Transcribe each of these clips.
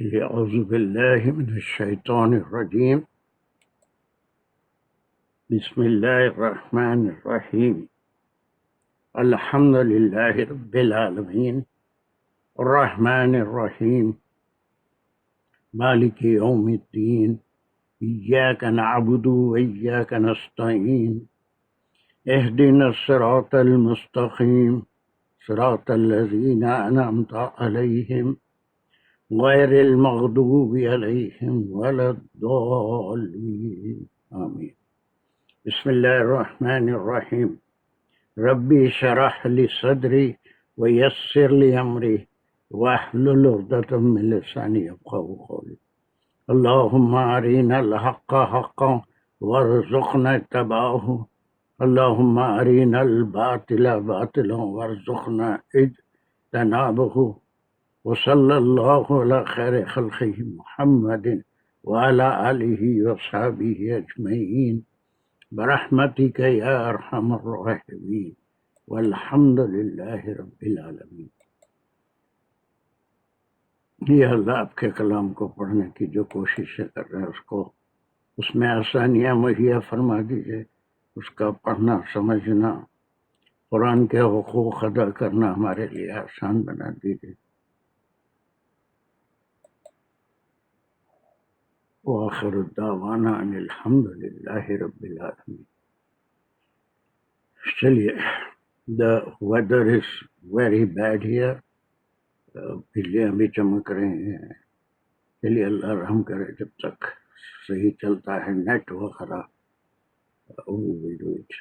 أعوذ بالله من الشيطان الرجيم بسم الله الرحمن الرحيم الحمد لله رب العالمين الرحمن الرحيم مالك يوم الدين إياك نعبد وإياك نستعين اهدنا الصراط المستقيم صراط الذين أنعمت عليهم غير المغضوب عليهم ولا الضالين آمين بسم الله الرحمن الرحيم ربي اشرح لي صدري ويسر لي أمري واحلل عقدة من لساني يفقهوا قولي اللهم أرنا الحق حقا وارزقنا اتباعه اللهم أرنا الباطل باطلا وارزقنا اجتنابه وصلى الله على خير خلقه محمد وعلى آله وصحبه أجمعين برحمتك يا أرحم الراحمين والحمد لله رب العالمين۔ یہ اللہ آپ کے کلام کو پڑھنے کی جو کوششیں کر رہے ہیں اس میں آسانیاں مہیا فرما دیجیے، اس کا پڑھنا سمجھنا، قرآن کے حقوق ادا کرنا ہمارے لیے آسان بنا دیجیے۔ وآخر الدعوانا ان الحمد للہ رب العالمین۔ چلیے، the weather is very bad here، بجلیاں بھی چمک رہی ہیں۔ چلیے اللہ رحم کرے، جب تک صحیح چلتا ہے نیٹ وغیرہ we will do it۔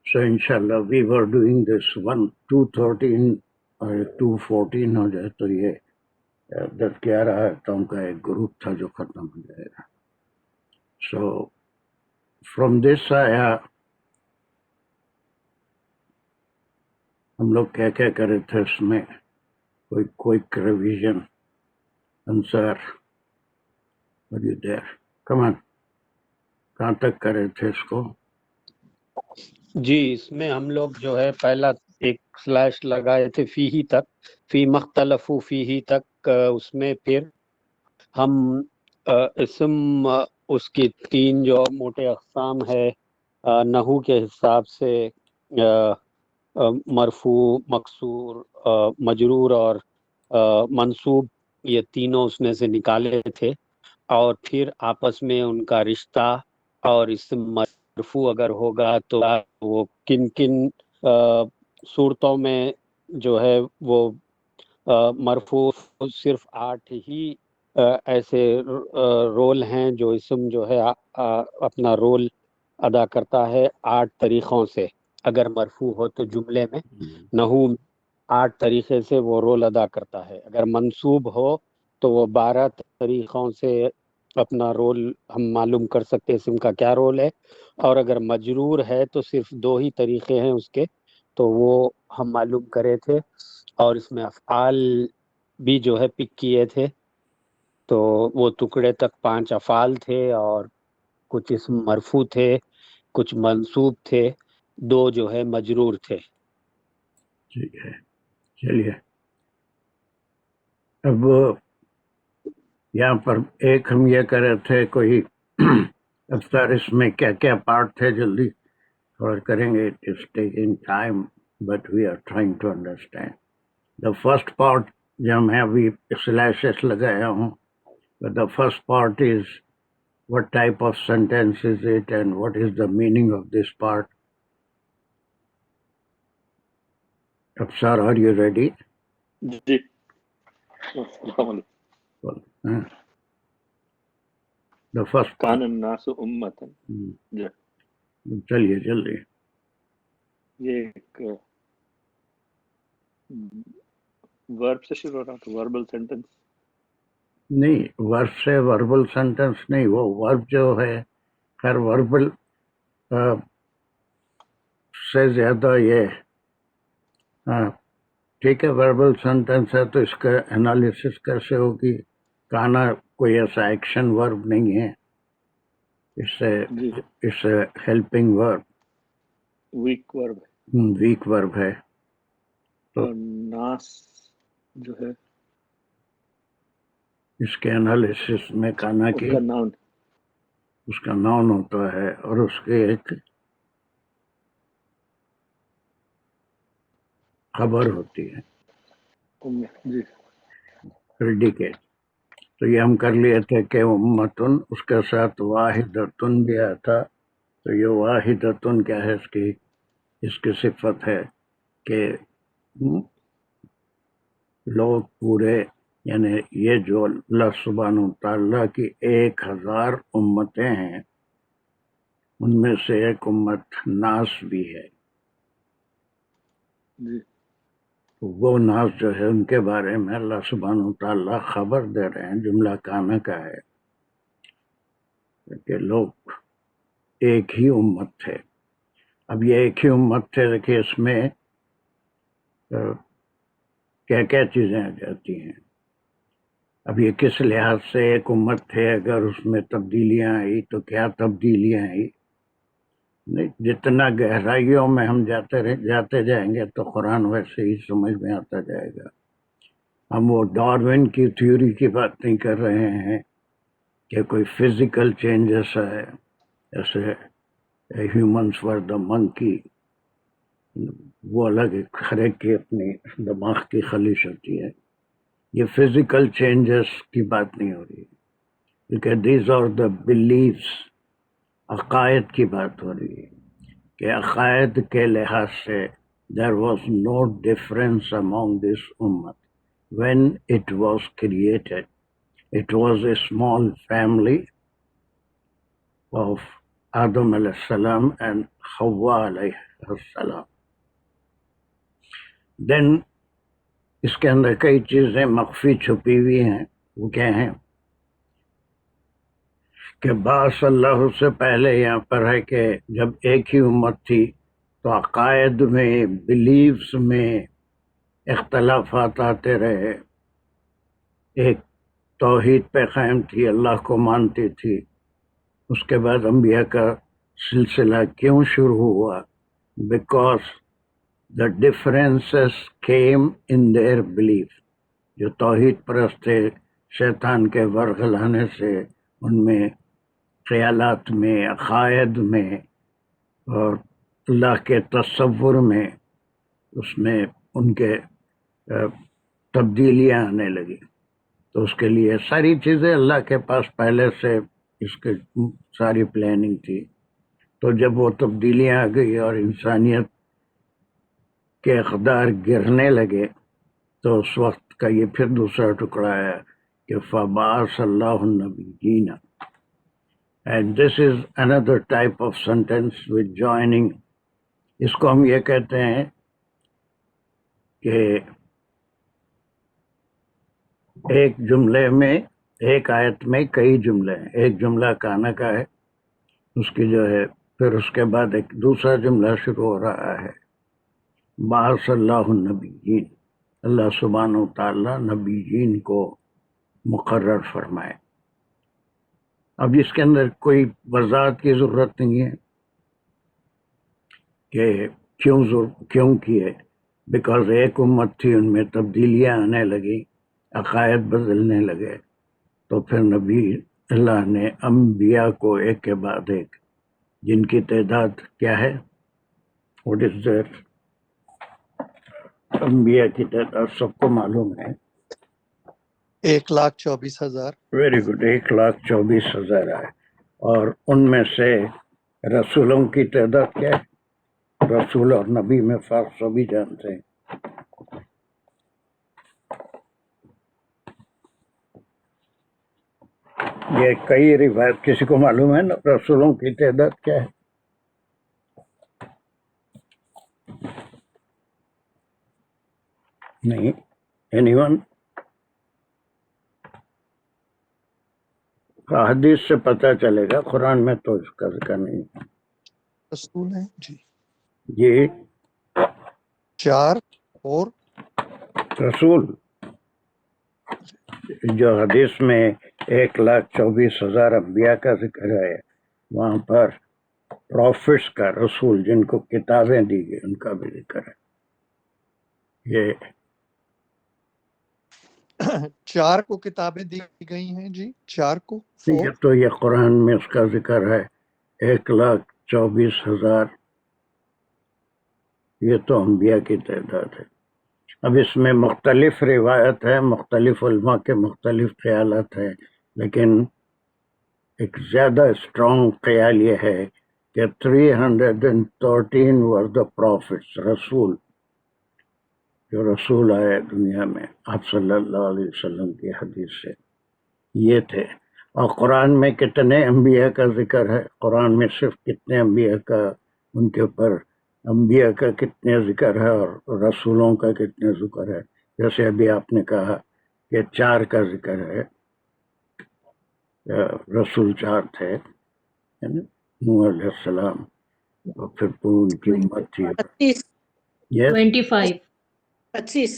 So inshallah we were doing this 213 اور 214 ہو جائے تو یہ 10-11 آیتوں کا ایک گروپ تھا جو ختم ہو جائے گا۔ So from this آیا ہم لوگ کیا کیا کرے تھے اس میں، کوئی کوئک ریویژن۔ انصار are you there؟ Come on، کہاں تک کرے تھے اس کو؟ جی، اس میں ہم لوگ جو ہے پہلا ایک سلیش لگائے تھے فی ہی تک، فی مختلفو فی ہی تک۔ اس میں پھر ہم اسم اس کی 3 جو موٹے اقسام ہے نحو کے حساب سے، مرفوع، مقصور، مجرور اور منصوب، یہ تینوں اس میں سے نکالے تھے، اور پھر آپس میں ان کا رشتہ، اور اسم مرفوع اگر ہوگا تو وہ کن کن صورتوں میں جو ہے وہ مرفوع، صرف 8 ہی ایسے رول ہیں جو اسم جو ہے اپنا رول ادا کرتا ہے 8 طریقوں سے۔ اگر مرفوع ہو تو جملے میں نحو 8 طریقے سے وہ رول ادا کرتا ہے۔ اگر منصوب ہو تو وہ 12 طریقوں سے اپنا رول ہم معلوم کر سکتے ہیں اسم کا کیا رول ہے، اور اگر مجرور ہے تو صرف 2 ہی طریقے ہیں اس کے، تو وہ ہم معلوم کرے تھے۔ اور اس میں افعال بھی جو ہے پک کیے تھے، تو وہ ٹکڑے تک 5 افعال تھے، اور کچھ اسم مرفوع تھے، کچھ منصوب تھے، 2 جو ہے مجرور تھے۔ ٹھیک ہے، چلیے اب یہاں پر ایک ہم یہ کر رہے تھے، کوئی افطار اس میں کیا کیا پارٹ تھے، جلدی کور کریں گے۔ It is taking time but we are trying to understand the first part. جو میں ابھی سلیشز لگایا ہوں، the first part is what type of sentence is it and what is the meaning of this part؟ Afsar, are you ready؟ جی، السلام علیکم۔ The first part۔ کان الناس امتاً، جی چلیے جلدی۔ یہ ایک ورب سے شروع ہو رہا تھا، وربل سینٹنس نہیں، ورب سے وربل سینٹنس نہیں، وہ ورب جو ہے، خیر وربل سے زیادہ یہ ٹھیک ہے، وربل سینٹنس ہے تو اس کا انالیسس کیسے ہوگی؟ کانا کوئی ایسا ایکشن ورب نہیں ہے، اس سے ہیلپنگ ورب، ویک ورب ہے، ویک ورب ہے۔ اور ناس جو ہے اس کے انالیسس میں کانا اس کی کا ناؤن اس کا ناؤن ہوتا ہے اور اس کے ایک خبر ہوتی ہے جی پریڈیکیٹ. تو یہ ہم کر لیے تھے کہ امتن اس کے ساتھ واحدتن بھی آتا. تو یہ واحدتن کیا ہے؟ اس کی صفت ہے کہ لوگ پورے، یعنی یہ جو اللہ سبحانہ وتعالیٰ کی 1000 امتیں ہیں ان میں سے ایک امت ناس بھی ہے. جی وہ ناس جو ہے ان کے بارے میں اللہ سبحانہ وتعالیٰ خبر دے رہے ہیں. جملہ کانا کا ہے کہ لوگ ایک ہی امت تھے. اب یہ ایک ہی امت تھے، دیکھیے اس میں کیا کیا چیزیں آ جاتی ہیں. اب یہ کس لحاظ سے ایک امت تھے، اگر اس میں تبدیلیاں آئی تو کیا تبدیلیاں آئی. نہیں، جتنا گہرائیوں میں ہم جاتے جائیں گے تو قرآن ویسے ہی سمجھ میں آتا جائے گا. ہم وہ ڈارون کی تھیوری کی بات نہیں کر رہے ہیں کہ کوئی فزیکل چینجز ہے، جیسے ہیومنس ور دا منکی، وہ الگ ہر ایک کی اپنی دماغ کی خلیش ہوتی ہے. یہ فزیکل چینجز کی بات نہیں ہو رہی، کیونکہ دیز آر دا بلیفس، عقائد کی بات ہو رہی ہے کہ عقائد کے لحاظ سے there was no difference among this ummah. When it was created, it was a small family of Adam alayhi salam and Hawa alayhi salam. Then اس کے اندر کئی چیزیں مخفی چھپی ہوئی ہیں. وہ کیا ہیں کہ بعض اللہ سے پہلے یہاں پر ہے کہ جب ایک ہی امت تھی تو عقائد میں، بلیفز میں اختلافات آتے رہے. ایک توحید پہ قائم تھی، اللہ کو مانتی تھی. اس کے بعد انبیاء کا سلسلہ کیوں شروع ہوا؟ Because the differences came in their belief. جو توحید پرست تھے، شیطان کے ورغلانے سے ان میں خیالات میں، عقائد میں اور اللہ کے تصور میں، اس میں ان کے تبدیلیاں آنے لگی. تو اس کے لیے ساری چیزیں اللہ کے پاس پہلے سے اس کے ساری پلاننگ تھی. تو جب وہ تبدیلیاں آ گئی اور انسانیت کے اقدار گرنے لگے تو اس وقت کا یہ پھر دوسرا ٹکڑا ہے کہ فَبَعَثَ اللَّهُ النَّبِيِّينَ. And this is another type of sentence with joining. اس کو ہم یہ کہتے ہیں کہ ایک جملے میں، ایک آیت میں کئی جملے ہیں. ایک جملہ کانا کا ہے، اس کی جو ہے پھر اس کے بعد ایک دوسرا جملہ شروع ہو رہا ہے بعث اللہ النبیین. اللہ سبحانہ و تعالیٰ نبیین کو مقرر فرمائے. اب اس کے اندر کوئی وضاحت کی ضرورت نہیں ہے کہ کیوں کیے. بیکاز ایک امت تھی، ان میں تبدیلیاں آنے لگی، عقائد بدلنے لگے، تو پھر نبی اللہ نے انبیاء کو ایک کے بعد ایک، جن کی تعداد کیا ہے، واٹ از دیئر، انبیاء کی تعداد سب کو معلوم ہے، 1,24,000. ویری گڈ، 1,24,000 ہے. اور ان میں سے رسولوں کی تعداد کیا ہے؟ رسول اور نبی میں فرق سبھی جانتے ہیں. یہ کئی روایت، کسی کو معلوم ہے نا رسولوں کی تعداد کیا ہے؟ نہیں، اینی ون؟ حدیث سے پتہ چلے گا، قرآن میں تو اس کا ذکر نہیں. رسول ہیں جی، یہ 4 اور رسول جو حدیث میں 1,24,000 انبیاء کا ذکر ہے، وہاں پر پروفٹس کا، رسول جن کو کتابیں دی گئی، ان کا بھی ذکر ہے. یہ 4 کو کتابیں دی گئی ہیں جی، 4 کو یہ 4 تو یہ قرآن میں اس کا ذکر ہے 1,24,000، یہ تو انبیاء کی تعداد ہے۔ اب اس میں مختلف روایت ہے، مختلف علماء کے مختلف خیالات ہیں، لیکن ایک زیادہ اسٹرانگ خیال یہ ہے کہ 313 were the prophets، رسول، جو رسول آئے دنیا میں آپ صلی اللہ علیہ وسلم کی حدیث سے، یہ تھے۔ اور قرآن میں کتنے انبیاء کا ذکر ہے؟ قرآن میں صرف کتنے انبیاء کا، ان کے اوپر انبیاء کا کتنے ذکر ہے اور رسولوں کا کتنے ذکر ہے؟ جیسے ابھی آپ نے کہا کہ 4 کا ذکر ہے، رسول 4 تھے، نوح علیہ السلام، اور پھر ان کی امت تھی۔ 25 یس 25 25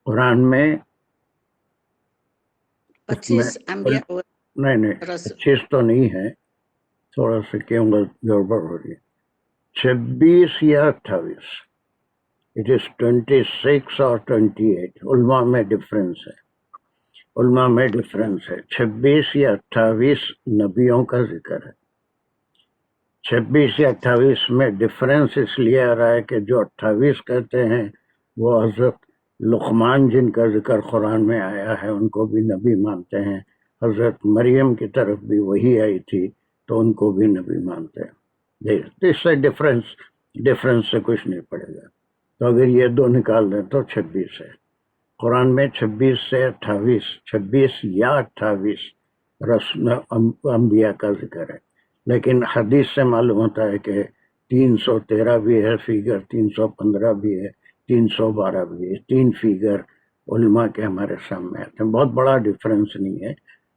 قرآن میں اس میں 25 انبیاء اور نہیں رسول 25 تو نہیں ہے، تھوڑا سا کیوں گڑبڑ ہو رہی ہے، 26 یا 28، اٹ از 26 اور 28، علماء میں ڈفرینس ہے، علماء میں ڈفرینس ہے۔ 26 یا 28 نبیوں کا ذکر ہے۔ 26 یا 28 میں ڈفرینس اس لیے آ رہا ہے کہ جو 28 کہتے ہیں وہ حضرت لقمان جن کا ذکر قرآن میں آیا ہے ان کو بھی نبی مانتے ہیں، حضرت مریم کی طرف بھی وہی آئی تھی تو ان کو بھی نبی مانتے ہیں۔ اس سے ڈفرینس سے کچھ نہیں پڑے گا، تو اگر یہ دو نکال دیں تو 26 ہے۔ قرآن میں 26 سے 28، 26 یا 28 انبیاء کا ذکر ہے، لیکن حدیث سے معلوم ہوتا ہے کہ 313 بھی ہے فیگر، 315 بھی ہے، 312 بھی ہے، 3 فیگر علماء کے ہمارے سامنے آتے ہیں۔ بہت بڑا ڈفرینس نہیں ہے،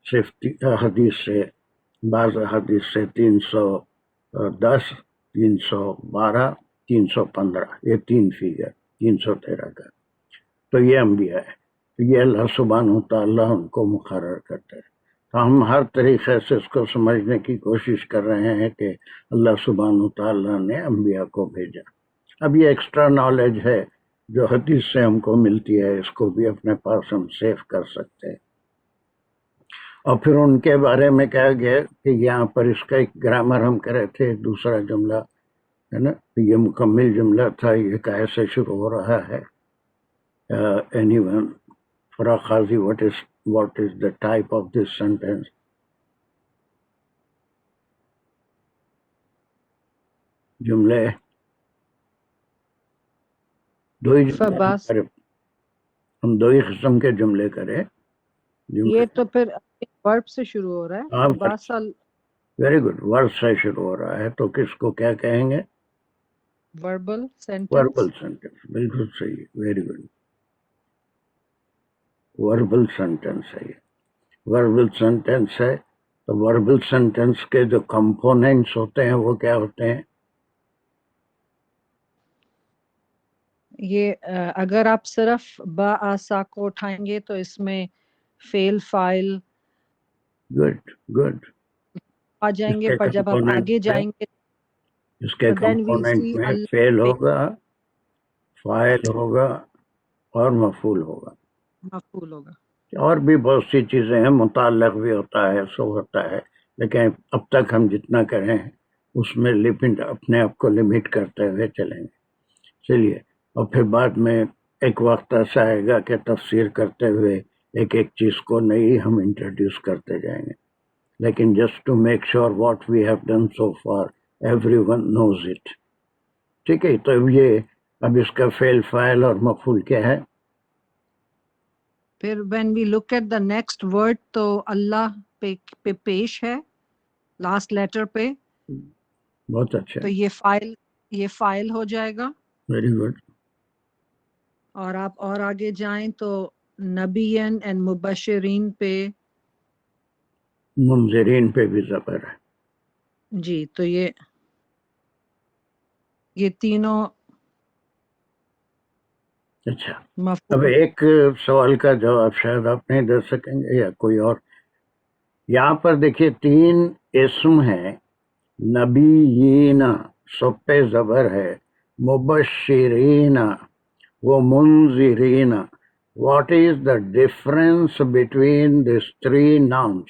صرف حدیث سے، بعض حدیث سے 310، 312، 315، یہ 3 فیگر 313 کا، تو یہ انبیاء ہے، تو یہ اللہ سبحانہ وتعالیٰ ان کو مقرر کرتا ہے۔ تو ہم ہر طریقے سے اس کو سمجھنے کی کوشش کر رہے ہیں کہ اللہ سبحانہ وتعالیٰ نے انبیاء کو بھیجا۔ اب یہ ایکسٹرا نالج ہے جو حدیث سے ہم کو ملتی ہے، اس کو بھی اپنے پاس ہم سیو کر سکتے ہیں۔ اور پھر ان کے بارے میں کہا گیا کہ یہاں پر اس کا ایک گرامر ہم کرے تھے، ایک دوسرا جملہ ہے نا، یہ مکمل جملہ تھا، یہ کہے سے شروع ہو رہا ہے۔ anyone فراق قاضی what is the type of this sentence؟ جملے دو ہی جملے فباس ہم دو ہی قسم کے جملے کریں۔ یہ تو پھر ورب سے شروع ہو رہا ہے، ہاں، فباسل ویری گڈ، ورڈ سے شروع ہو رہا ہے، تو کس کو کیا کہیں گے؟ Verbal verbal sentence. سینٹینس، بالکل صحیح، ویری گڈ، وربل سینٹینس ہے یہ، وربل سینٹینس ہے۔ تو وربل سینٹینس کے جو کمپوننٹس ہوتے ہیں وہ کیا ہوتے ہیں؟ یہ اگر آپ صرف با آسا کو اٹھائیں گے تو اس میں فیل فائل گڈ گڈ، آ جائیں گے، پر جب آپ آگے جائیں گے اس کے then we'll کمپوننٹ see میں Allah فعل ہوگا، فاعل ہوگا اور مفعول ہوگا، مفعول ہوگا۔ اور بھی بہت سی چیزیں ہیں، متعلق بھی ہوتا ہے، سو ہوتا ہے، لیکن اب تک ہم جتنا کریں اس میں لمٹ، اپنے آپ کو لمٹ کرتے ہوئے چلیں گے۔ چلیے، اور پھر بعد میں ایک وقت ایسا آئے گا کہ تفسیر کرتے ہوئے ایک ایک چیز کو نئی ہم انٹروڈیوس کرتے جائیں گے، لیکن just to make sure what we have done so far everyone knows it. ٹھیک ہے، تو یہ اب اس کا فعل فاعل اور مفعول کیا ہے؟ پھر when we look at the next word تو اللہ پہ پیش ہے، لاسٹ لیٹر پہ، بہت اچھا، تو یہ فائل ہو جائے گا۔ Very good. اور آپ اور آگے جائیں تو نبیین اینڈ مبشرین پہ، منذرین پہ بھی زبر ہے۔ جی، تو یہ تینوں اچھا، اب مفعول۔ ایک سوال کا جواب شاید آپ نہیں دے سکیں گے یا کوئی اور۔ یہاں پر دیکھیے 3 اسم ہیں، نبیین سب پہ زبر ہے، مبشرین و منذرین what is the difference between these three nouns?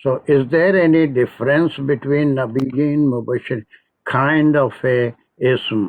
So is there any difference between nabiyyin, mubashir, kind of a ism?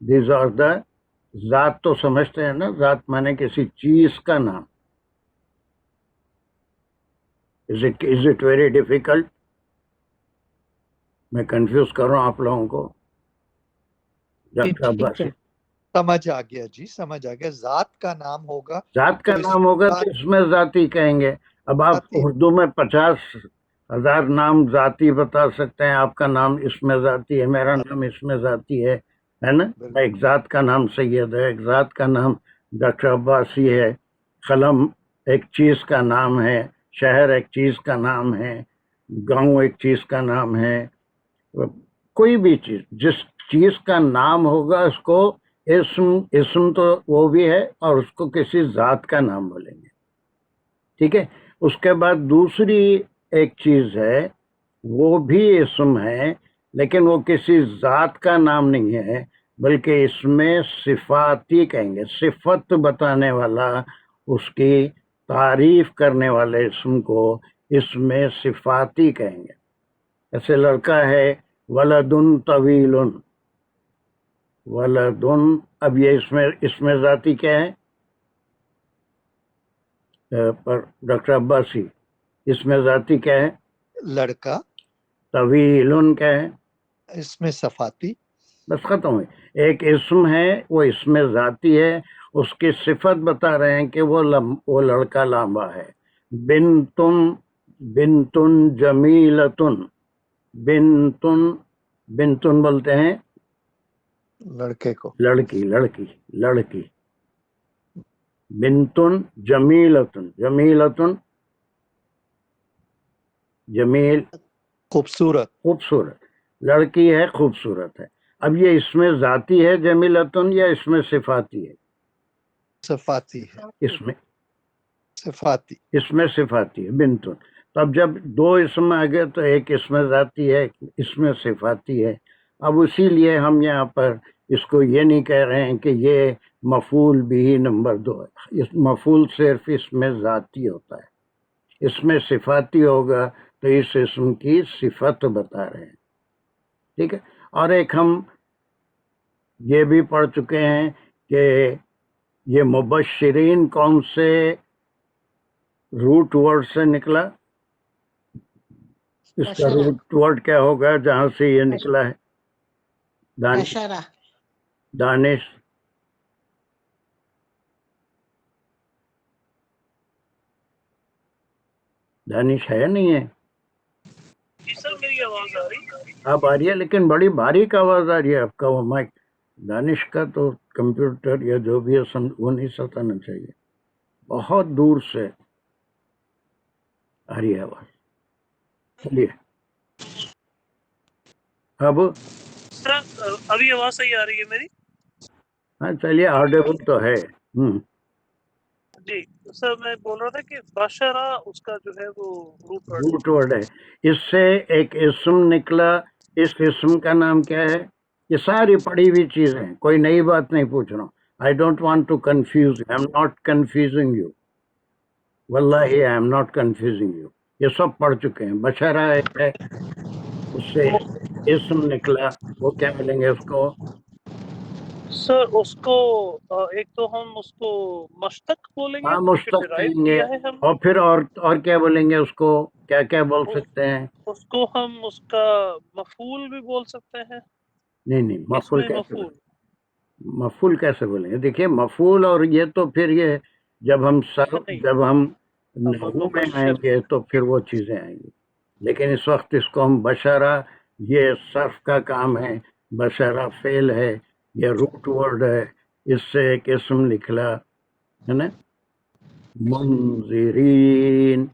These are the ذات تو سمجھتے ہیں نا, ذات مانے کسی چیز کا نام. Is it very difficult? میں کنفیوز کر رہا ہوں آپ لوگوں کو. ڈاکٹر ٹھیک عباسی, ہے. سمجھ آ گیا جی, سمجھ آ گیا. ذات کا نام ہوگا ذات کا تو اس نام ہوگا ذات تو اس میں ذاتی کہیں گے. اب آپ ذاتی. اردو میں 50,000 نام ذاتی بتا سکتے ہیں. آپ کا نام اس میں ذاتی ہے, میرا نام اس میں ذاتی ہے نا. بالکل. ایک ذات کا نام سید ہے, ایک ذات کا نام ڈاکٹر عباسی ہے, قلم ایک چیز کا نام ہے, شہر ایک چیز کا نام ہے, گاؤں ایک چیز کا نام ہے. کوئی بھی چیز, جس چیز کا نام ہوگا اس کو اسم تو وہ بھی ہے, اور اس کو کسی ذات کا نام بولیں گے. ٹھیک ہے. اس کے بعد دوسری ایک چیز ہے, وہ بھی اسم ہے لیکن وہ کسی ذات کا نام نہیں ہے, بلکہ اس میں صفاتی کہیں گے. صفت بتانے والا, اس کی تعریف کرنے والے اسم کو اس میں صفاتی کہیں گے. ایسے لڑکا ہے ولدن طویل, ولدن, اب یہ اس میں ذاتی کیا ہے؟ پر ڈاکٹر عباسی, اس میں ذاتی کیا ہے؟ لڑکا. طویل کیا ہے؟ اس میں صفاتی. بس ختم ہوئی. ایک اسم ہے, وہ اس میں ذاتی ہے, اس کی صفت بتا رہے ہیں کہ وہ لڑکا لمبا ہے. بنتن جمیلتن, بنتن بولتے ہیں لڑکے کو. لڑکی. بنتن جمیلتن, جمیل خوبصورت. لڑکی ہے, خوبصورت ہے. اب یہ اس میں ذاتی ہے جمیلتن یا اس میں صفاتی ہے؟ صفاتی ہے. اس میں صفاتی ہے بنتن. تو اب جب دو اسم آ گئے تو ایک اس میں ذاتی ہے, اس میں صفاتی ہے. اب اسی لیے ہم یہاں پر اس کو یہ نہیں کہہ رہے ہیں کہ یہ مفعول بھی نمبر 2 ہے. مفعول صرف اس میں ذاتی ہوتا ہے, اس میں صفاتی ہوگا تو اس اسم کی صفت بتا رہے ہیں. ٹھیک ہے. اور ایک ہم یہ بھی پڑھ چکے ہیں کہ یہ مبشرین کون سے روٹ ورڈ سے نکلا؟ اس کا بشرا. روٹ ورڈ کیا ہوگا جہاں سے یہ نکلا ہے؟ بشرا. دانش, ہے نہیں ہے؟ آپ آ رہی ہے لیکن بڑی باریک آواز آ رہی ہے آپ کا. وہ مائک دانش کا تو کمپیوٹر یا جو بھی ہے وہ نہیں ستانا چاہیے, بہت دور سے آ رہی ہے آواز. چلیے اب ابھی آواز صحیح آ رہی ہے میری؟ ہاں چلیے, آڈیبل تو ہے. جی سر, میں بول رہا تھا کہ بشرا اس کا جو ہے وہ روٹ ورڈ ہے. اس سے ایک اسم نکلا, اس اسم کا نام کیا ہے؟ یہ ساری پڑھی ہوئی چیزیں, کوئی نئی بات نہیں پوچھ رہا ہوں. I don't want to confuse you. I'm not confusing you. واللہ I am not confusing you. یہ سب پڑھ چکے ہیں. بشرا ہے, اس سے اسم نکلا, وہ کیا ملیں گے اس کو؟ سر اس کو ایک تو ہم اس کو مشتق بولیں گے ہاں کیونکہ مشتق ڈرائیو کہیں گے, کیا ہے ہم. اور پھر اور کیا بولیں گے اس کو؟ کیا بول سکتے ہیں؟ اس کو ہم اس کا مفعول بھی بول سکتے ہیں. نہیں, مفعول میں کیسے بولیں؟ مفعول کیسے بولیں گے؟ دیکھیے مفعول اور یہ تو پھر یہ جب ہم نحو میں آئیں گے تو پھر وہ چیزیں آئیں گی. لیکن اس وقت اس کو ہم بشرا, یہ صرف کا کام ہے, بشرا فعل ہے, یہ روٹ ورڈ ہے, اس سے ایک اسم نکلا ہے نا, منذرین.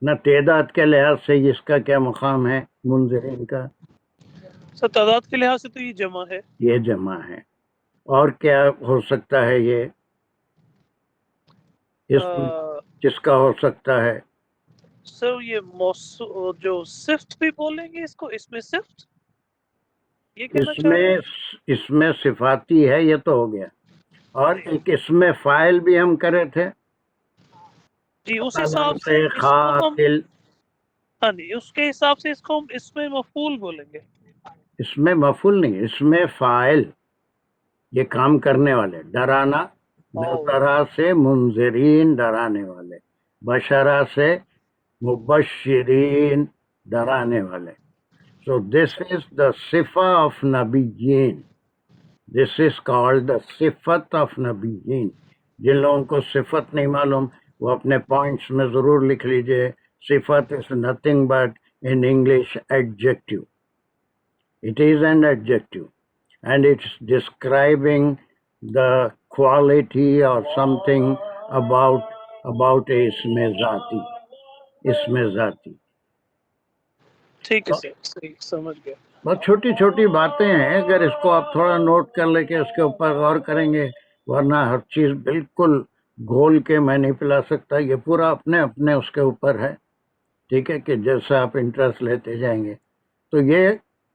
نہ تعداد کے لحاظ سے اس کا کیا مقام ہے منذرین کا؟ سر تعداد کے لحاظ سے تو یہ جمع ہے. یہ جمع ہے. اور کیا ہو سکتا ہے یہ اسم کس کا ہو سکتا ہے؟ سر یہ جو صفت بھی بولیں گے اس کو, اس میں صفت یہ کہنا چاہ رہے ہیں. اس میں صفاتی ہے, یہ تو ہو گیا. اور ایک اس میں فاعل بھی ہم کرے تھے. جی اس حساب سے اس کو ہم, ہاں جی اس کے حساب سے اس کو ہم اس میں مفعول بولیں گے. اس میں مفعول نہیں, اس میں فاعل. یہ کام کرنے والے، ڈرانا، بشرا سے منذرین ڈرانے والے، بشرا سے مبشرین ڈرانے والے. So this is the صفہ of نبیین. This is called the صفت of نبیین. جن لوگوں کو صفت نہیں معلوم وہ اپنے پوائنٹس میں ضرور لکھ لیجئے. صفت is nothing but in English adjective. It is an adjective and it's describing the quality or something about a اسم ذاتی. اسم ذاتی ٹھیک ہے سر، صحیح سمجھ گیا. بہت چھوٹی چھوٹی باتیں ہیں، اگر اس کو آپ تھوڑا نوٹ کر لے کے اس کے اوپر غور کریں گے، ورنہ ہر چیز بالکل گھول کے میں نہیں پلا سکتا. یہ پورا اپنے اپنے اس کے اوپر ہے، ٹھیک ہے، کہ جیسا آپ انٹرسٹ لیتے جائیں گے. تو یہ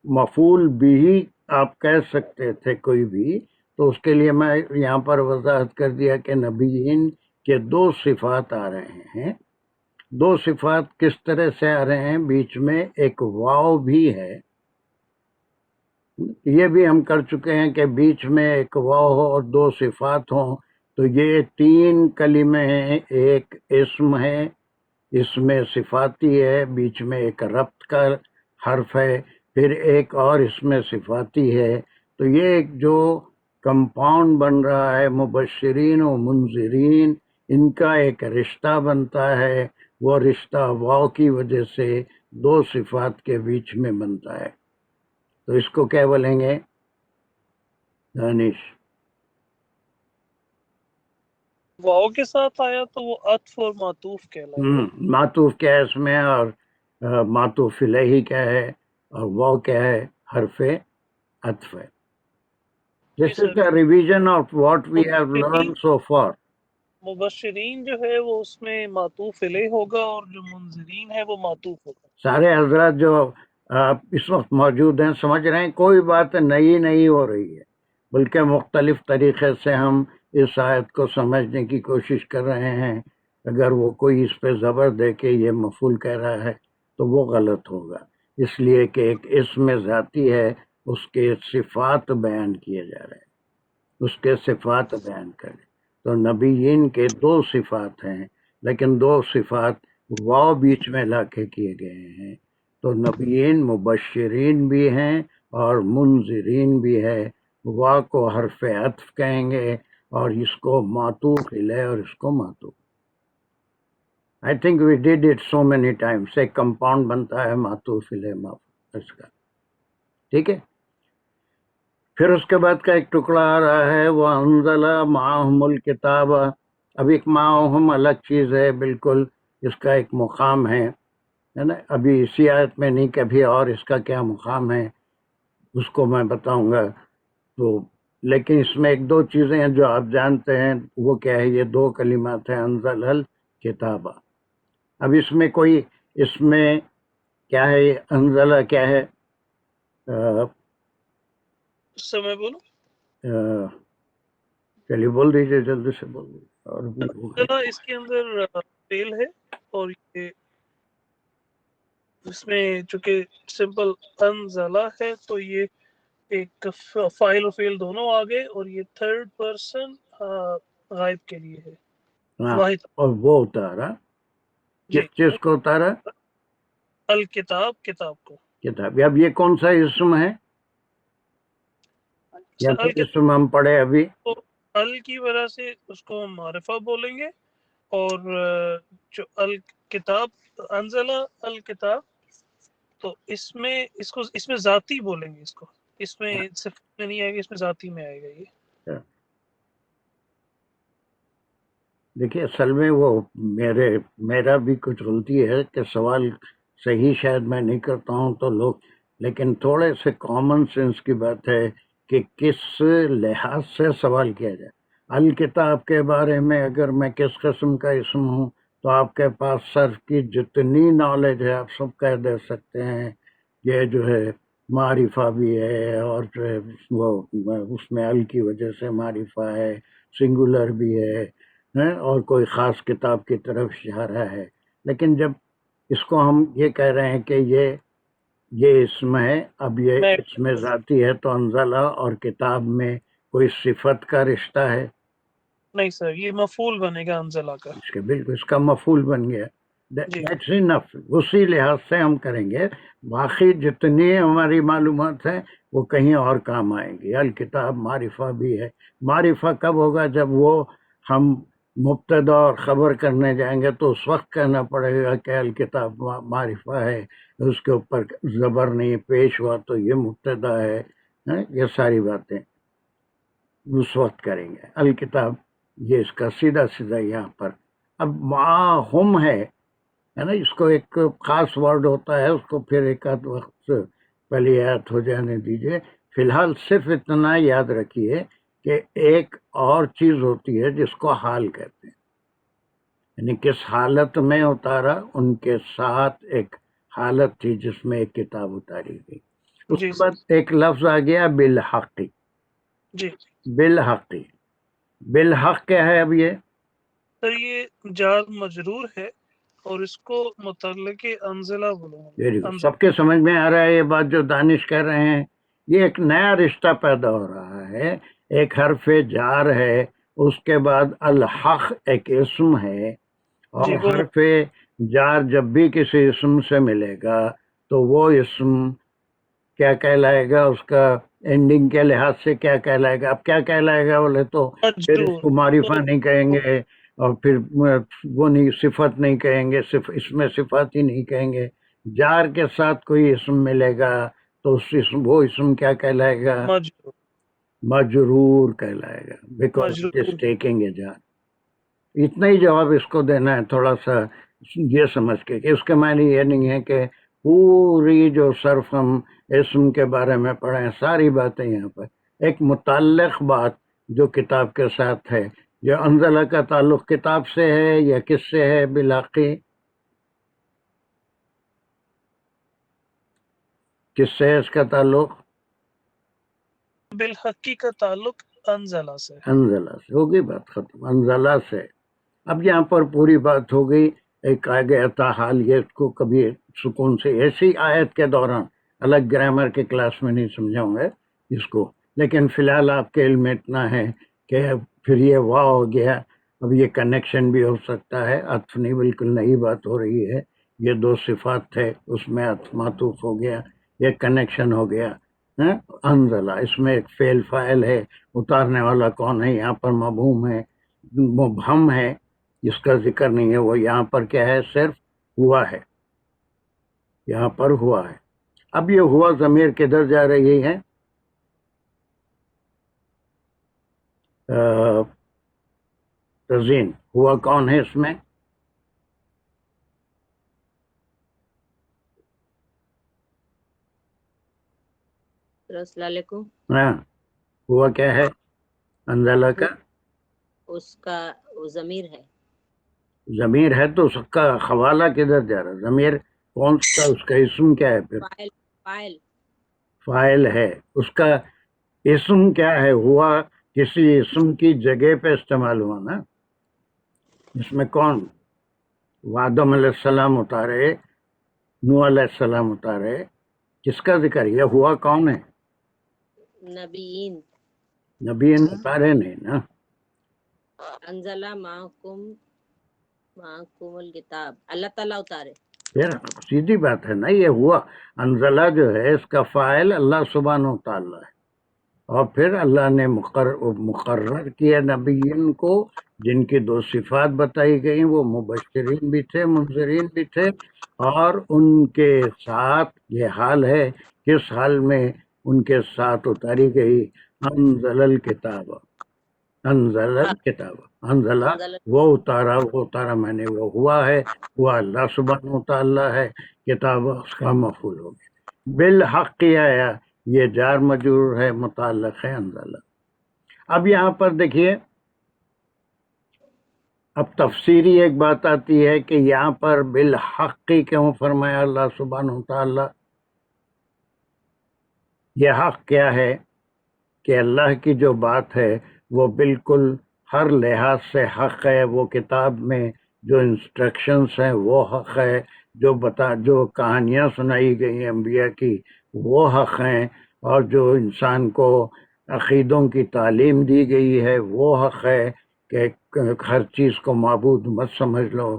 مفعول بھی آپ کہہ سکتے تھے کوئی بھی، تو اس کے لیے میں یہاں پر وضاحت کر دیا کہ نبیین کے دو صفات آ رہے ہیں. دو صفات کس طرح سے آ رہے ہیں؟ بیچ میں ایک واو بھی ہے. یہ بھی ہم کر چکے ہیں کہ بیچ میں ایک واو ہو اور دو صفات ہوں تو یہ تین کلمے ہیں. ایک اسم ہے، اسم صفاتی ہے، بیچ میں ایک ربط کا حرف ہے، پھر ایک اور اسم صفاتی ہے. تو یہ ایک جو کمپاؤنڈ بن رہا ہے، مبشرین و منذرین، ان کا ایک رشتہ بنتا ہے. وہ رشتہ واو کی وجہ سے دو صفات کے بیچ میں بنتا ہے. تو اس کو کیا بولیں گے دانش؟ واو کے ساتھ آیا تو وہ عطف اور معطوف کہلائے گا. معطوف کیا ہے اس میں، اور معطوف الیہ کیا ہے، اور واو کیا ہے؟ حرف عطف ہے. This is the revision of what we have learned so far. مبشرین جو ہے وہ اس میں معطوف الیہ ہوگا اور جو منذرین ہے وہ معطوف ہوگا. سارے حضرات جو اس وقت موجود ہیں سمجھ رہے ہیں کوئی بات نئی نہیں ہو رہی ہے، بلکہ مختلف طریقے سے ہم اس آیت کو سمجھنے کی کوشش کر رہے ہیں. اگر وہ کوئی اس پہ زبر دے کے یہ مفعول کہہ رہا ہے تو وہ غلط ہوگا، اس لیے کہ ایک اسم ذاتی ہے، اس کے صفات بیان کیے جا رہے ہیں، اس کے صفات بیان کریں. تو نبیین کے دو صفات ہیں، لیکن دو صفات واو بیچ میں لا کے کیے گئے ہیں. تو نبیین مبشرین بھی ہیں اور منذرین بھی ہے. واو کو حرف عطف کہیں گے اور اس کو معطوف الیہ اور اس کو معطوف. I think we did it so many times. ایک کمپاؤنڈ بنتا ہے معطوف الیہ معطوف اس کا، ٹھیک ہے. پھر اس کے بعد کا ایک ٹکڑا آ رہا ہے وہ انزل معہم الکتاب. اب ایک معہم الگ چیز ہے بالکل، اس کا ایک مقام ہے نا. ابھی اسی آیت میں نہیں، کبھی اور اس کا کیا مقام ہے اس کو میں بتاؤں گا. تو لیکن اس میں ایک دو چیزیں ہیں جو آپ جانتے ہیں، وہ کیا ہے؟ یہ دو کلمات ہیں، انزل الکتاب. اب اس میں کوئی، اس میں کیا ہے؟ انزلہ کیا ہے؟ اس سے میں بولوں، چلیے بول دیجیے، جلدی سے بول دیجیے. اور بھی چلا اس کے اندر فیل ہے اور یہ اس میں چونکہ سمپل انزلہ ہے تو یہ ایک فائل و فیل دونوں آ گئے اور یہ تھرڈ پرسن غائب کے لیے ہے. ہاں، واحد اور وہ اتارا جی، کس چیز کو اتارا؟ الکتاب، کتاب کو. کتاب. اب یہ کون سا اسم ہے؟ یا تو اسم ہم پڑھے ابھی؟ تو ال کی وجہ سے اس کو ہم معرفہ بولیں گے، اور جو الکتاب انزلہ الکتاب تو اس میں ذاتی بولیں گے. اس میں صفت میں نہیں آئے گا، اس میں ذاتی میں آئے گا. یہ دیکھیے اصل میں وہ میرا بھی کچھ غلطی ہے کہ سوال صحیح شاید میں نہیں کرتا ہوں تو لوگ، لیکن تھوڑے سے کامن سینس کی بات ہے کہ کس لحاظ سے سوال کیا جائے. الکتاب کے بارے میں اگر میں کس قسم کا اسم ہوں تو آپ کے پاس صرف کی جتنی نالج ہے آپ سب کہہ دے سکتے ہیں. یہ جو ہے معرفہ بھی ہے، اور جو ہے وہ اس میں ال کی وجہ سے معرفہ ہے، سنگولر بھی ہے، اور کوئی خاص کتاب کی طرف اشارہ ہے. لیکن جب اس کو ہم یہ کہہ رہے ہیں کہ یہ اسم ہے، اب یہ اسم ذاتی ہے تو انزلہ اور کتاب میں کوئی صفت کا رشتہ ہے؟ نہیں سر، یہ مفعول بنے گا انزلہ کا. اس کے بالکل اس کا مفعول بن گیا. جی. That's enough. اسی لحاظ سے ہم کریں گے. باقی جتنی ہماری معلومات ہیں وہ کہیں اور کام آئیں گی. الکتاب معرفہ بھی ہے. معرفہ کب ہوگا؟ جب وہ ہم مبتدا اور خبر کرنے جائیں گے تو اس وقت کہنا پڑے گا کہ الکتاب معرفہ ہے، اس کے اوپر زبر نہیں پیش ہوا تو یہ مبتدا ہے. یہ ساری باتیں اس وقت کریں گے. الکتاب یہ اس کا سیدھا سیدھا یہاں پر. اب معاہم ہے نا، اس کو ایک خاص ورڈ ہوتا ہے، اس کو پھر ایک آدھ وقت پہلی آیت ہو جانے دیجئے. فی الحال صرف اتنا یاد رکھیے کہ ایک اور چیز ہوتی ہے جس کو حال کہتے ہیں، یعنی کس حالت میں اتارا. ان کے ساتھ ایک حالت تھی جس میں ایک کتاب اتاری گئی. اس جی کے بعد ایک لفظ آ گیا بالحقی. جی بالحقی، بالحق کیا ہے اب یہ؟ سر یہ جار مجرور ہے اور اس کو متعلق انزلہ بولوں ویری گڈ. سب کے سمجھ میں آ رہا ہے یہ بات جو دانش کہہ رہے ہیں؟ یہ ایک نیا رشتہ پیدا ہو رہا ہے. ایک حرف جار ہے، اس کے بعد الحق ایک اسم ہے، اور جی، وہ حرف جار جب بھی کسی اسم سے ملے گا تو وہ اسم کیا کہلائے گا؟ اس کا اینڈنگ کے لحاظ سے کیا کہلائے گا؟ اب کیا کہلائے گا بولے تو پھر اس کو معرفہ نہیں کہیں گے، اور پھر وہ نہیں، صفت نہیں کہیں گے، اس میں صفات ہی نہیں کہیں گے. جار کے ساتھ کوئی اسم ملے گا تو وہ اسم کیا کہلائے گا؟ مجرور. مجرور کہلائے گا، because it is taking a جار. اتنا ہی جواب اس کو دینا ہے. تھوڑا سا یہ سمجھ کے کہ اس کے معنی یہ نہیں ہے کہ پوری جو صرف ہم اسم کے بارے میں پڑھیں ساری باتیں یہاں پر. ایک متعلق بات جو کتاب کے ساتھ ہے. جو انزلہ کا تعلق کتاب سے ہے یا کس سے ہے؟ بالحقی کس سے ہے اس کا تعلق؟ بالحقی کا تعلق انزلہ سے. انزلہ سے. ہوگی بات ختم. انزلہ سے. اب یہاں پر پوری بات ہو گئی. ایک آ گیا تھا حال، یہ اس کو کبھی سکون سے ایسی آیت کے دوران الگ گرامر کے کلاس میں نہیں سمجھاؤں گا اس کو، لیکن فی الحال آپ کے علم میں اتنا ہے کہ پھر یہ واہ ہو گیا. اب یہ کنیکشن بھی ہو سکتا ہے. عطف نہیں، بالکل نئی بات ہو رہی ہے. یہ دو صفات تھے، اس میں عطف معطوف ہو گیا، یہ کنیکشن ہو گیا. انزلہ اس میں ایک فعل فاعل ہے. اتارنے والا کون ہے؟ یہاں پر مبہوم ہے، مبہم ہے، جس کا ذکر نہیں ہے. وہ یہاں پر کیا ہے؟ صرف ہوا ہے. یہاں پر ہوا ہے. اب یہ ہوا ضمیر کدھر جا رہی ہے؟ تزین. ہوا کون ہے اس میں؟ السلام علیکم. ہاں، ہوا کیا ہے انزلہ کا؟ اس کا ضمیر ہے. ضمیر ہے تو اس کا حوالہ کدھر جا رہا؟ ضمیر کون سا؟ اس کا اسم کیا ہے؟ پھر فاعل فاعل ہے. اس کا اسم کیا ہے؟ ہوا کسی اسم کی جگہ پہ استعمال ہوا نا. اس میں کون؟ آدم علیہ السلام اتارے، نوح علیہ السلام اتارے، کس کا ذکر؟ یہ ہوا کون ہے؟ نبیین. نبیین اتارے نہیں نا. انزلہ معکم الکتاب، اللہ تعالیٰ اتارے. پھر سیدھی بات ہے نا. یہ ہوا انزلہ جو ہے اس کا فاعل اللہ سبحانہ و تعالیٰ ہے، اور پھر اللہ نے مقرر کیا نبیین کو جن کی دو صفات بتائی گئی. وہ مبشرین بھی تھے، منذرین بھی تھے، اور ان کے ساتھ یہ حال ہے. کس حال میں ان کے ساتھ اتاری گئی؟ انزل الکتاب. انزل الکتاب. انزلہ وہ اتارا میں نے، وہ ہوا ہے، وہ اللہ سبحانہ و تعالیٰ ہے. کتاب اس کا مفعول ہو گیا. بالحق آیا، یہ جار مجرور ہے، متعلق ہے انزلہ. اب یہاں پر دیکھیے، اب تفسیری ایک بات آتی ہے کہ یہاں پر بالحق کیوں فرمایا اللہ سبحانہ و تعالیٰ؟ یہ حق کیا ہے؟ کہ اللہ کی جو بات ہے وہ بالکل ہر لحاظ سے حق ہے. وہ کتاب میں جو انسٹرکشنز ہیں وہ حق ہے. جو کہانیاں سنائی گئی ہیں انبیاء کی وہ حق ہیں. اور جو انسان کو عقیدوں کی تعلیم دی گئی ہے، وہ حق ہے کہ ہر چیز کو معبود مت سمجھ لو،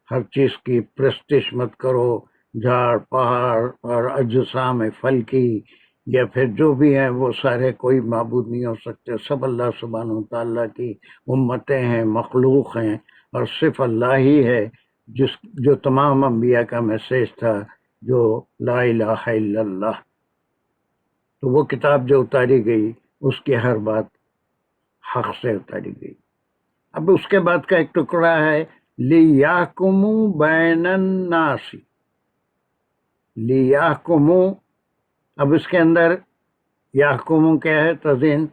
ہر چیز کی پرستش مت کرو، جھاڑ پہاڑ اور اجسام فلکی یا پھر جو بھی ہیں وہ سارے کوئی معبود نہیں ہو سکتے، سب اللہ سبحانہ و تعالیٰ کی امتیں ہیں، مخلوق ہیں، اور صرف اللہ ہی ہے جو تمام انبیاء کا میسیج تھا، جو لا الہ الا اللہ۔ تو وہ کتاب جو اتاری گئی اس کی ہر بات حق سے اتاری گئی۔ اب اس کے بعد کا ایک ٹکڑا ہے لِيَحْكُمُوا بَيْنَ النَّاسِ، لِيَحْكُمُوا، اب اس کے اندر یحکمو کیا ہے؟ تزین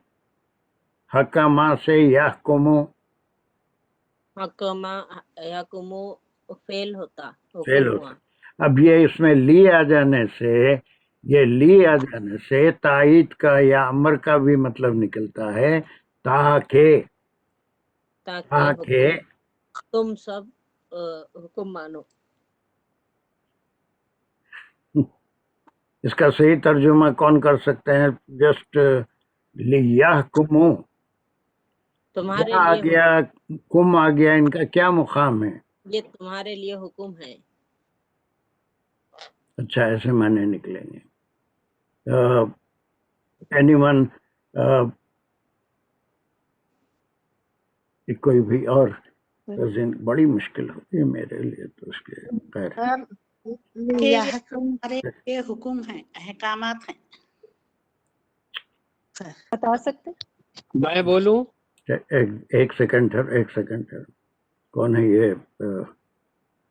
حکما سے یحکمو حکما یحکمو فعل ہوتا، فعل حکم ہوتا ہوا۔ ہے۔ اب یہ اس میں لی آ جانے سے، یہ لی آ جانے سے تائید کا یا امر کا بھی مطلب نکلتا ہے، تاکہ تاکہ حکم تم سب حکم مانو۔ اس کا صحیح ترجمہ کون کر سکتے ہیں؟ جسٹ لیحکموا، تمہارے یا آ لیے گیا، کم آ گیا، ان کا کیا مقام ہے؟ یہ تمہارے لیے حکم ہے۔ اچھا، ایسے معنی نکلیں گے۔ اینی ون، کوئی بھی اور بڑی مشکل ہوتی ہے میرے لیے تو اس کے خیر یہ ہمارے یہ حکم ہیں، احکامات ہیں۔ بتا سکتے؟ میں بولوں؟ ایک سیکنڈ سر، ایک سیکنڈ سر، کون ہے یہ؟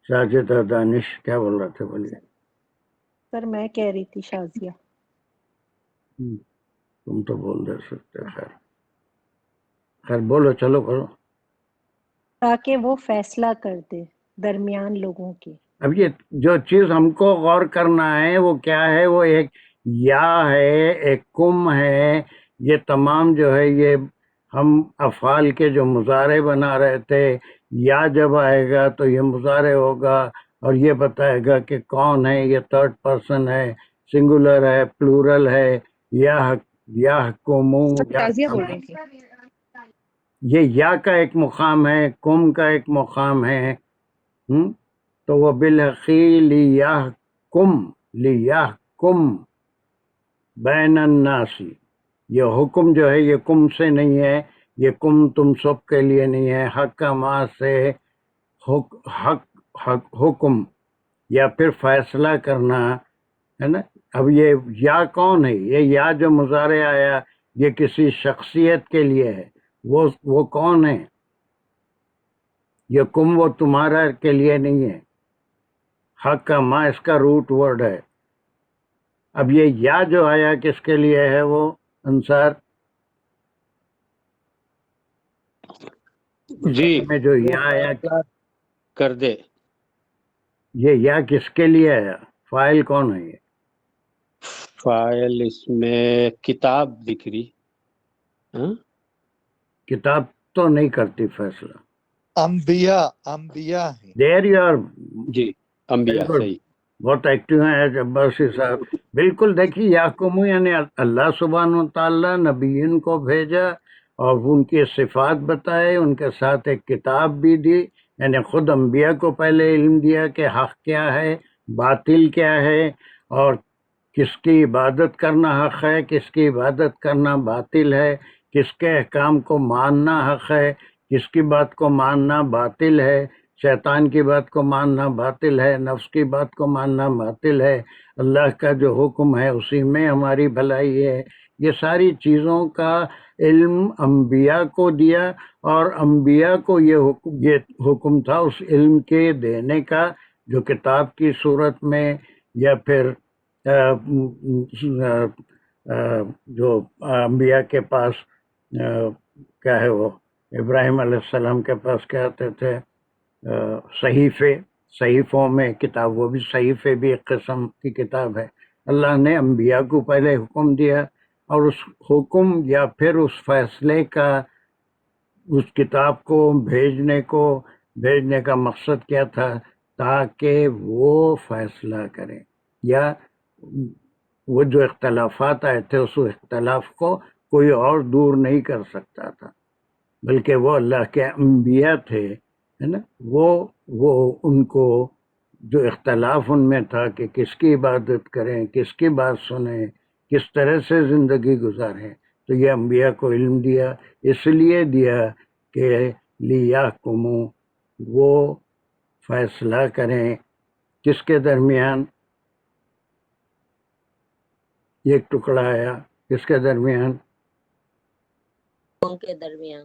ساجدہ دانش کیا بول رہا تھا؟ بولیے۔ سر میں کہہ رہی تھی شازیہ۔ تم تو بول دے سکتے، خیر بولو، چلو کرو۔ تاکہ وہ فیصلہ کر دے درمیان لوگوں کے۔ اب یہ جو چیز ہم کو غور کرنا ہے وہ کیا ہے؟ وہ ایک یا ہے، ایک کم ہے، یہ تمام جو ہے یہ ہم افعال کے جو مضارع بنا رہے تھے، یا جب آئے گا تو یہ مضارع ہوگا اور یہ بتائے گا کہ کون ہے، یہ تھرڈ پرسن ہے، سنگولر ہے، پلورل ہے، یا حکموں، شازیہ بول رہی تھی۔ یہ یا کا ایک مقام ہے، کم کا ایک مقام ہے، تو وہ بالحقی لیحکم بین الناس، یہ حکم جو ہے یہ کم سے نہیں ہے، یہ کم تم سب کے لیے نہیں ہے، حکما سے حکم یا پھر فیصلہ کرنا ہے نا۔ اب یہ یا کون ہے؟ یہ یا جو مضارع آیا یہ کسی شخصیت کے لیے ہے، وہ کون ہے؟ یہ کم وہ تمہارا کے لیے نہیں ہے، حکما اس کا روٹ ورڈ ہے۔ اب یہ یا جو آیا کس کے لیے ہے؟ وہ انصار جی، میں جو یا آیا کر دے۔ یہ یا کس کے لیے آیا؟ فاعل کون ہے؟ یہ فاعل اس میں کتاب دکھ رہی، کتاب تو نہیں کرتی فیصلہ، انبیاء ہیں۔ دیر یو آر جی انبیاء، صحیح۔ بہت ایکٹیو ہیں عباسی صاحب، بالکل۔ دیکھیے یحکم یعنی اللہ سبحانہ و تعالیٰ نبیین کو بھیجا اور ان کی صفات بتائے، ان کے ساتھ ایک کتاب بھی دی، یعنی خود انبیاء کو پہلے علم دیا کہ حق کیا ہے، باطل کیا ہے، اور کس کی عبادت کرنا حق ہے، کس کی عبادت کرنا باطل ہے، کس کے احکام کو ماننا حق ہے، کس کی بات کو ماننا باطل ہے، شیطان کی بات کو ماننا باطل ہے، نفس کی بات کو ماننا باطل ہے، اللہ کا جو حکم ہے اسی میں ہماری بھلائی ہے۔ یہ ساری چیزوں کا علم انبیاء کو دیا، اور انبیاء کو یہ حکم تھا اس علم کے دینے کا، جو کتاب کی صورت میں یا پھر جو انبیاء کے پاس کیا ہے، وہ ابراہیم علیہ السلام کے پاس کیا آتے تھے، صحیفوں میں کتاب، وہ بھی صحیفے بھی ایک قسم کی کتاب ہے۔ اللہ نے انبیاء کو پہلے حکم دیا، اور اس حکم یا پھر اس فیصلے کا، اس کتاب کو بھیجنے کا مقصد کیا تھا؟ تاکہ وہ فیصلہ کریں، یا وہ جو اختلافات آئے تھے اس اختلاف کو کوئی اور دور نہیں کر سکتا تھا، بلکہ وہ اللہ کے انبیاء تھے، ہے نا، وہ ان کو جو اختلاف ان میں تھا کہ کس کی عبادت کریں، کس کی بات سنیں، کس طرح سے زندگی گزاریں، تو یہ انبیاء کو علم دیا، اس لیے دیا کہ لیحکموا، وہ فیصلہ کریں کس کے درمیان، ایک ٹکڑا آیا کس کے درمیان، ان کے درمیان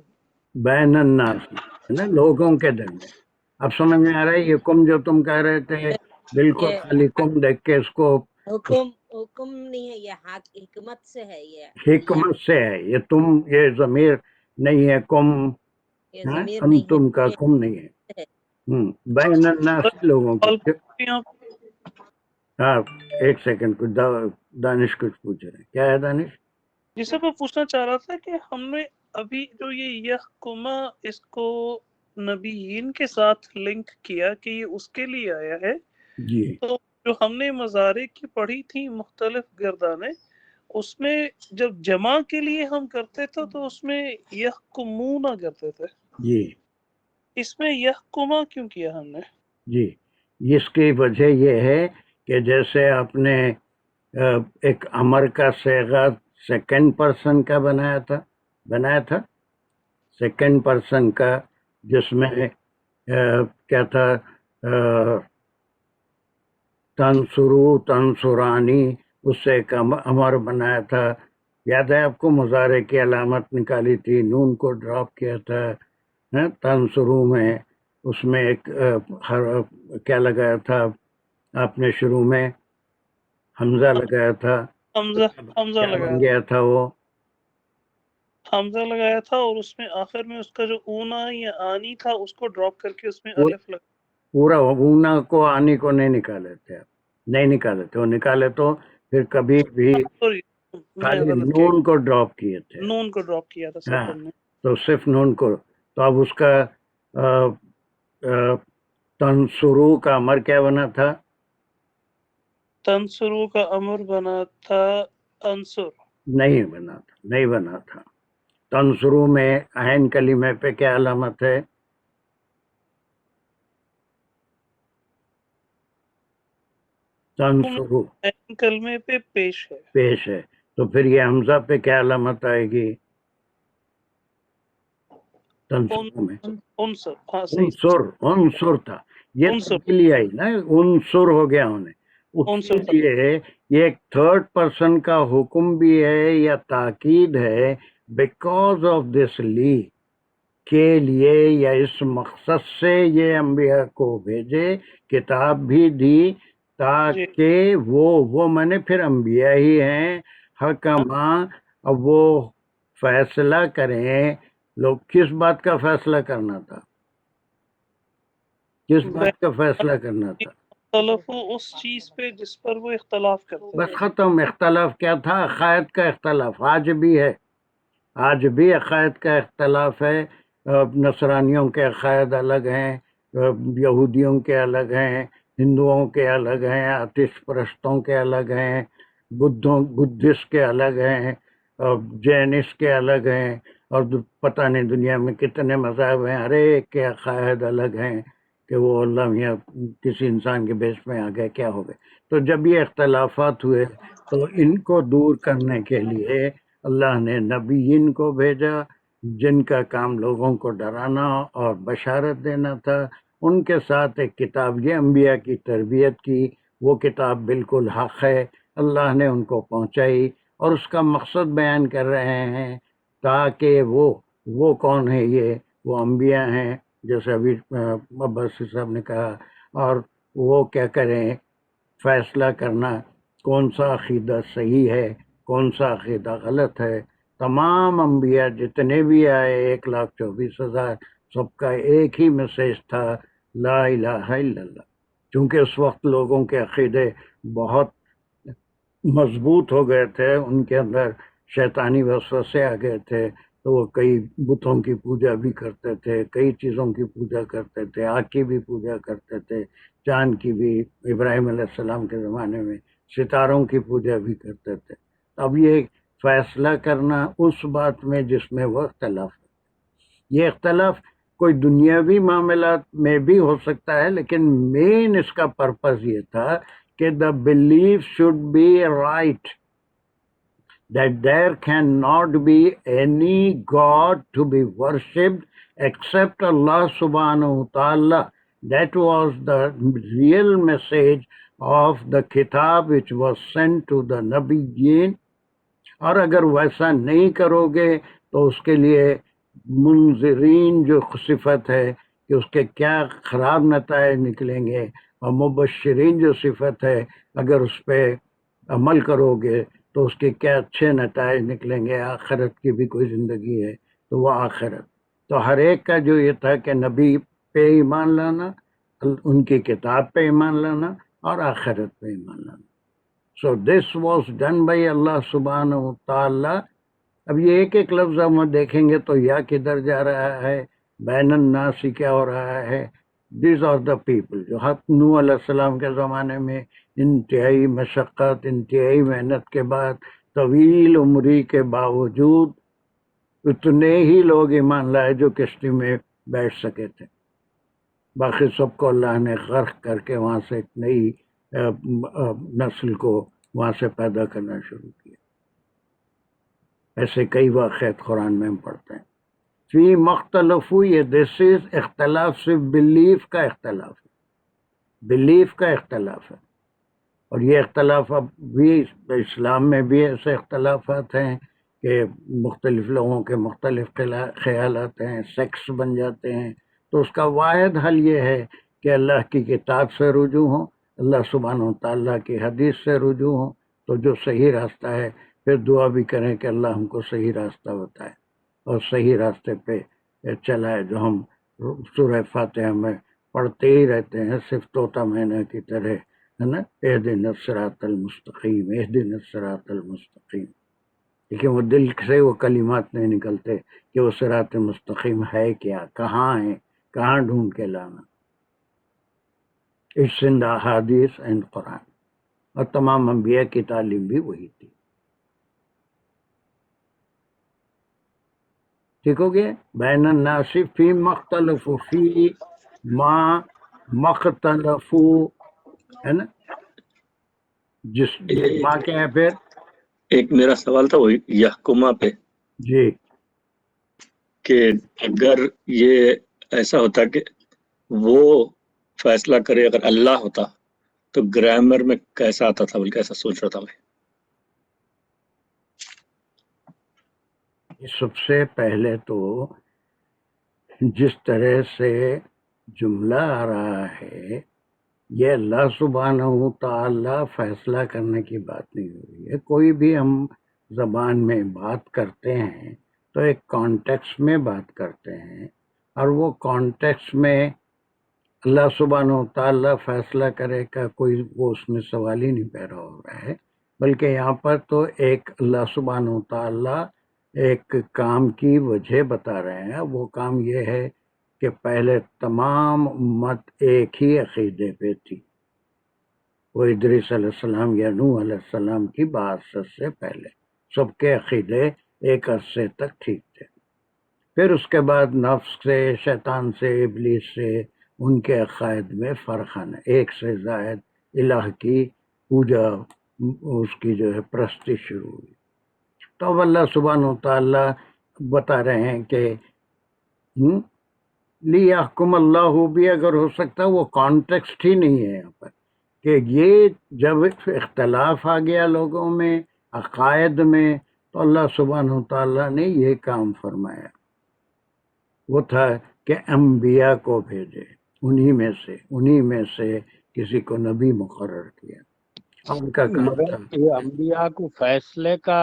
بین الناس، ہے نا، لوگوں کے درمیان۔ اب سمجھ میں آ رہا ہے یہ کم جو تم کہہ رہے تھے، بالکل یہ خالی کم دیکھ کے اس کو حکم نہیں ہے، یہ حکمت سے ہے، یہ حکمت سے ہے، یہ تم، یہ ضمیر نہیں ہے کم، یہ ہاں، ضمیر نہیں انتم کا ہے، کم نہیں ہے، ہے۔ بین الناس لوگوں کے۔ یہاں ہاں، ایک سیکنڈ، کچھ دانش کچھ پوچھ رہے ہیں، کیا ہے دانش؟ جسے میں پوچھنا چاہ رہا تھا کہ ہم نے ابھی جو یہ یحکما اس کو نبیین کے ساتھ لنک کیا کہ یہ اس کے لیے آیا ہے، جی تو جو ہم نے مزارع کی پڑھی تھی مختلف گردانیں، اس میں جب جمع کے لیے ہم کرتے تھے تو اس میں یحکمون کرتے تھے، جی اس میں یحکما کیوں کیا ہم نے؟ جی، اس کی وجہ یہ ہے کہ جیسے آپ نے ایک امر کا صیغہ سیکنڈ پرسن کا بنایا تھا سیکنڈ پرسن کا، جس میں کیا تھا، تنصرو تنصرانی، اس سے ایک امر بنایا تھا، یاد ہے آپ کو، مضارع کی علامت نکالی تھی، نون کو ڈراپ کیا تھا، تنصرو میں اس میں ایک کیا لگایا تھا آپ نے، شروع میں حمزہ لگایا تھا، حمزہ کیا لگایا بن گیا تھا وہ؟ حمزہ لگایا تھا، اور اس میں آخر میں اس کا جو اونا یا آنی تھا اس کو ڈراپ کر کے اس میں الف لگا۔ پورا اونا کو آنی کو نہیں نکالے تھے آپ، نہیں نکالے تھے، وہ نکالے تو پھر کبھی بھی سوری میں خالی غلط کیا، نون کو ڈراپ کیے تھے، نون کو ڈراپ کیا تھا ہاں، صرف ہم نے۔ تو صرف نون کو، تو اب اس کا تنصرو کا امر کیا بنا تھا؟ تنصرو کا امر بنا تھا انصر، نہیں بنا تھا، تنصرو میں عین کلمے پہ کیا علامت ہے؟ تنصرو عین کلمے پہ پیش ہے، پیش ہے، تو پھر یہ حمزہ پہ کیا علامت آئے گی تنصرو میں؟ انصر، ہاں صحیح، عنصر تھا، یہ عنصر، تبدیلی آئی نا، عنصر ہو گیا انہیں، اس عنصر کے لیے یہ ایک تھرڈ پرسن کا حکم بھی ہے یا تاکید ہے، بیکاز آف دس لی، کے لیے یا اس مقصد سے یہ انبیاء کو بھیجے، کتاب بھی دی، تاکہ وہ میں نے پھر انبیاء ہی ہیں، حکما، اب وہ فیصلہ کریں، لوگ کس بات کا فیصلہ کرنا تھا، کس بات کا فیصلہ کرنا تھا؟ اختلاف اس چیز پہ جس پر وہ اختلاف کرتے بس ہیں۔ ختم، اختلاف کیا تھا؟ عقائد کا اختلاف، آج بھی ہے، آج بھی عقائد کا اختلاف ہے، نصرانیوں کے عقائد الگ ہیں، یہودیوں کے الگ ہیں، ہندوؤں کے الگ ہیں، آتش پرستوں کے الگ ہیں، بدھسٹ کے الگ ہیں، جینس کے الگ ہیں، اور پتہ نہیں دنیا میں کتنے مذاہب ہیں، ہر ایک کے عقائد الگ ہیں کہ وہ اللہ یا کسی انسان کے بیس میں آ گئے، کیا ہو گئے۔ تو جب یہ اختلافات ہوئے تو ان کو دور کرنے کے لیے اللہ نے نبیین کو بھیجا، جن کا کام لوگوں کو ڈرانا اور بشارت دینا تھا، ان کے ساتھ ایک کتاب، یہ انبیاء کی تربیت کی، وہ کتاب بالکل حق ہے، اللہ نے ان کو پہنچائی، اور اس کا مقصد بیان کر رہے ہیں تاکہ وہ کون ہے، یہ وہ انبیاء ہیں، جیسے ابھی عباسی صاحب نے کہا، اور وہ کیا کریں، فیصلہ کرنا کون سا عقیدہ صحیح ہے، کون سا عقیدہ غلط ہے۔ تمام انبیاء جتنے بھی آئے 1,24,000، سب کا ایک ہی میسیج تھا، لا الہ الا اللہ، چونکہ اس وقت لوگوں کے عقیدے بہت مضبوط ہو گئے تھے، ان کے اندر شیطانی وسوسے آ گئے تھے، تو وہ کئی بتوں کی پوجا بھی کرتے تھے، کئی چیزوں کی پوجا کرتے تھے، آگ کی بھی پوجا کرتے تھے، چاند کی بھی، ابراہیم علیہ السلام کے زمانے میں ستاروں کی پوجا بھی کرتے تھے۔ اب یہ فیصلہ کرنا اس بات میں جس میں وہ اختلاف ہے۔ یہ اختلاف کوئی دنیاوی معاملات میں بھی ہو سکتا ہے، لیکن مین اس کا پرپز یہ تھا کہ the belief should be right, that there cannot be any God to be worshipped except Allah subhanahu wa ta'ala. That was the real message of the kitab which was sent to the Nabiyyin. اور اگر ویسا نہیں کرو گے تو اس کے لیے منذرین جو صفت ہے کہ اس کے کیا خراب نتائج نکلیں گے، اور مبشرین جو صفت ہے اگر اس پہ عمل کرو گے تو اس کے کیا اچھے نتائج نکلیں گے، آخرت کی بھی کوئی زندگی ہے تو وہ آخرت۔ تو ہر ایک کا جو یہ تھا کہ نبی پہ ایمان لانا، ان کی کتاب پہ ایمان لانا اور آخرت پہ ایمان لانا۔ So this was done by Allah subhanahu wa ta'ala. اب یہ ایک ایک لفظ ہم دیکھیں گے تو یا کدھر جا رہا ہے، بین الناس کیا ہو رہا ہے۔ These are the people جو نوح علیہ السلام کے زمانے میں انتہائی مشقت، انتہائی محنت کے بعد، طویل عمری کے باوجود اتنے ہی لوگ ایمان لائے جو کشتی میں بیٹھ سکے تھے، باقی سب کو اللہ نے غرق کر کے وہاں سے ایک نئی نسل کو وہاں سے پیدا کرنا شروع کیا۔ ایسے کئی واقعات قرآن میں ہم پڑھتے ہیں۔ فی مختلف، یہ دس از اختلاف صرف بلیف کا اختلاف ہے، بلیف کا اختلاف ہے، اور یہ اختلاف اب بھی اسلام میں بھی ایسے اختلافات ہیں کہ مختلف لوگوں کے مختلف خیالات ہیں، سیکس بن جاتے ہیں، تو اس کا واحد حل یہ ہے کہ اللہ کی کتاب سے رجوع ہوں، اللہ سبحانہ و تعالیٰ کی حدیث سے رجوع ہوں، تو جو صحیح راستہ ہے پھر دعا بھی کریں کہ اللہ ہم کو صحیح راستہ بتائے اور صحیح راستے پہ چلائے، جو ہم سورہ فاتحہ میں پڑھتے ہی رہتے ہیں صرف طوطا مینا کی طرح، ہے نا، اہدنا الصراط المستقیم، اہدنا الصراط المستقیم، لیکن وہ دل سے وہ کلمات نہیں نکلتے کہ وہ صراط مستقیم ہے کیا، کہاں ہے، کہاں ڈھونڈ کے لانا۔ اٹس ان دا احادیث اینڈ قرآن، اور تمام انبیاء کی تعلیم بھی وہی تھی۔ ٹھیک ہو گیا؟ بین الناس فی مختلف فی ما مختلف، ہے نا، جس ماں کیا ہے پھر؟ ایک میرا سوال تھا وہ یحکمہ پہ، جی، کہ اگر یہ ایسا ہوتا کہ وہ فیصلہ کرے، اگر اللہ ہوتا تو گرامر میں کیسا آتا تھا، بلکہ ایسا سوچ رہا تھا میں۔ سب سے پہلے تو جس طرح سے جملہ آ رہا ہے یہ اللہ سبحانہ و تعالی فیصلہ کرنے کی بات نہیں ہو رہی ہے۔ کوئی بھی ہم زبان میں بات کرتے ہیں تو ایک کانٹیکس میں بات کرتے ہیں، اور وہ کانٹیکس میں اللہ سبحانہ و تعالی فیصلہ کرے کا کوئی وہ اس میں سوال ہی نہیں پیدا ہو رہا ہے، بلکہ یہاں پر تو ایک اللہ سبحانہ و تعالی ایک کام کی وجہ بتا رہے ہیں۔ وہ کام یہ ہے کہ پہلے تمام امت ایک ہی عقیدے پہ تھی، وہ ادریس علیہ السلام یا نوح علیہ السلام کی بعثت سے پہلے سب کے عقیدے ایک عرصے تک ٹھیک تھے۔ پھر اس کے بعد نفس سے، شیطان سے، ابلیس سے ان کے عقائد میں فرق آنا، ایک سے زائد الہ کی پوجا، اس کی جو ہے پرستی شروع ہوئی۔ تو اب اللہ سبحانہ و تعالیٰ بتا رہے ہیں کہ لیحکم اللہ بھی اگر ہو سکتا، وہ کانٹیکسٹ ہی نہیں ہے یہاں پر، کہ یہ جب اختلاف آ گیا لوگوں میں، عقائد میں، تو اللہ سبحانہ و تعالیٰ نے یہ کام فرمایا، وہ تھا کہ انبیاء کو بھیجے، انہی میں سے کسی کو نبی مقرر کیا، ان کا کام مگر تھا یہ انبیاء کو فیصلے کا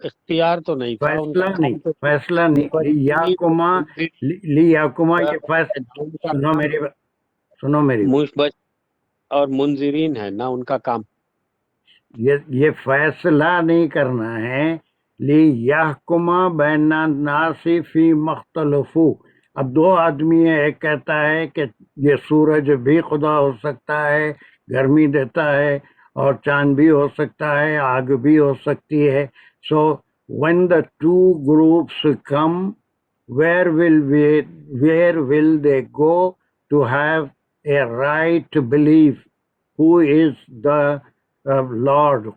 اختیار تو نہیں تھا، ان کا فیصلہ نہیں لیاکما یہ فیصلہ، سنو میری مثبت اور منذرین ہے نا ان کا کام، یہ فیصلہ نہیں کرنا ہے، لیحکما بین الناس فی مختلفو۔ اب دو آدمی ہیں، ایک کہتا ہے کہ یہ سورج بھی خدا ہو سکتا ہے، گرمی دیتا ہے، اور چاند بھی ہو سکتا ہے، آگ بھی ہو سکتی ہے، سو when the two groups come, where will they go to have a right belief? Who is the Lord?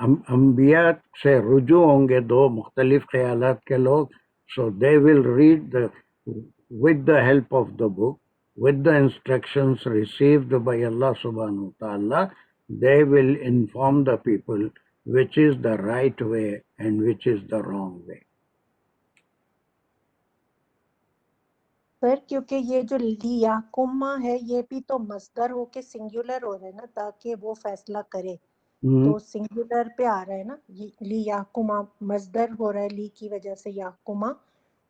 انبیاء سے رجوع ہوں گے دو مختلف خیالات کے لوگ، so they will read with the help of the book, with the instructions received by Allah subhanahu wa ta'ala, they will inform the people which is the right way and which is the wrong way. سر کیونکہ یہ جو لیاکما ہے یہ بھی تو مصدر ہو کے singular ہو رہا ہے نا، تاکہ وہ فیصلہ کرے، تو سنگولر پہ آ رہا ہے نا، لیاکما مصدر ہو رہا ہے لی کی وجہ سے یاکما،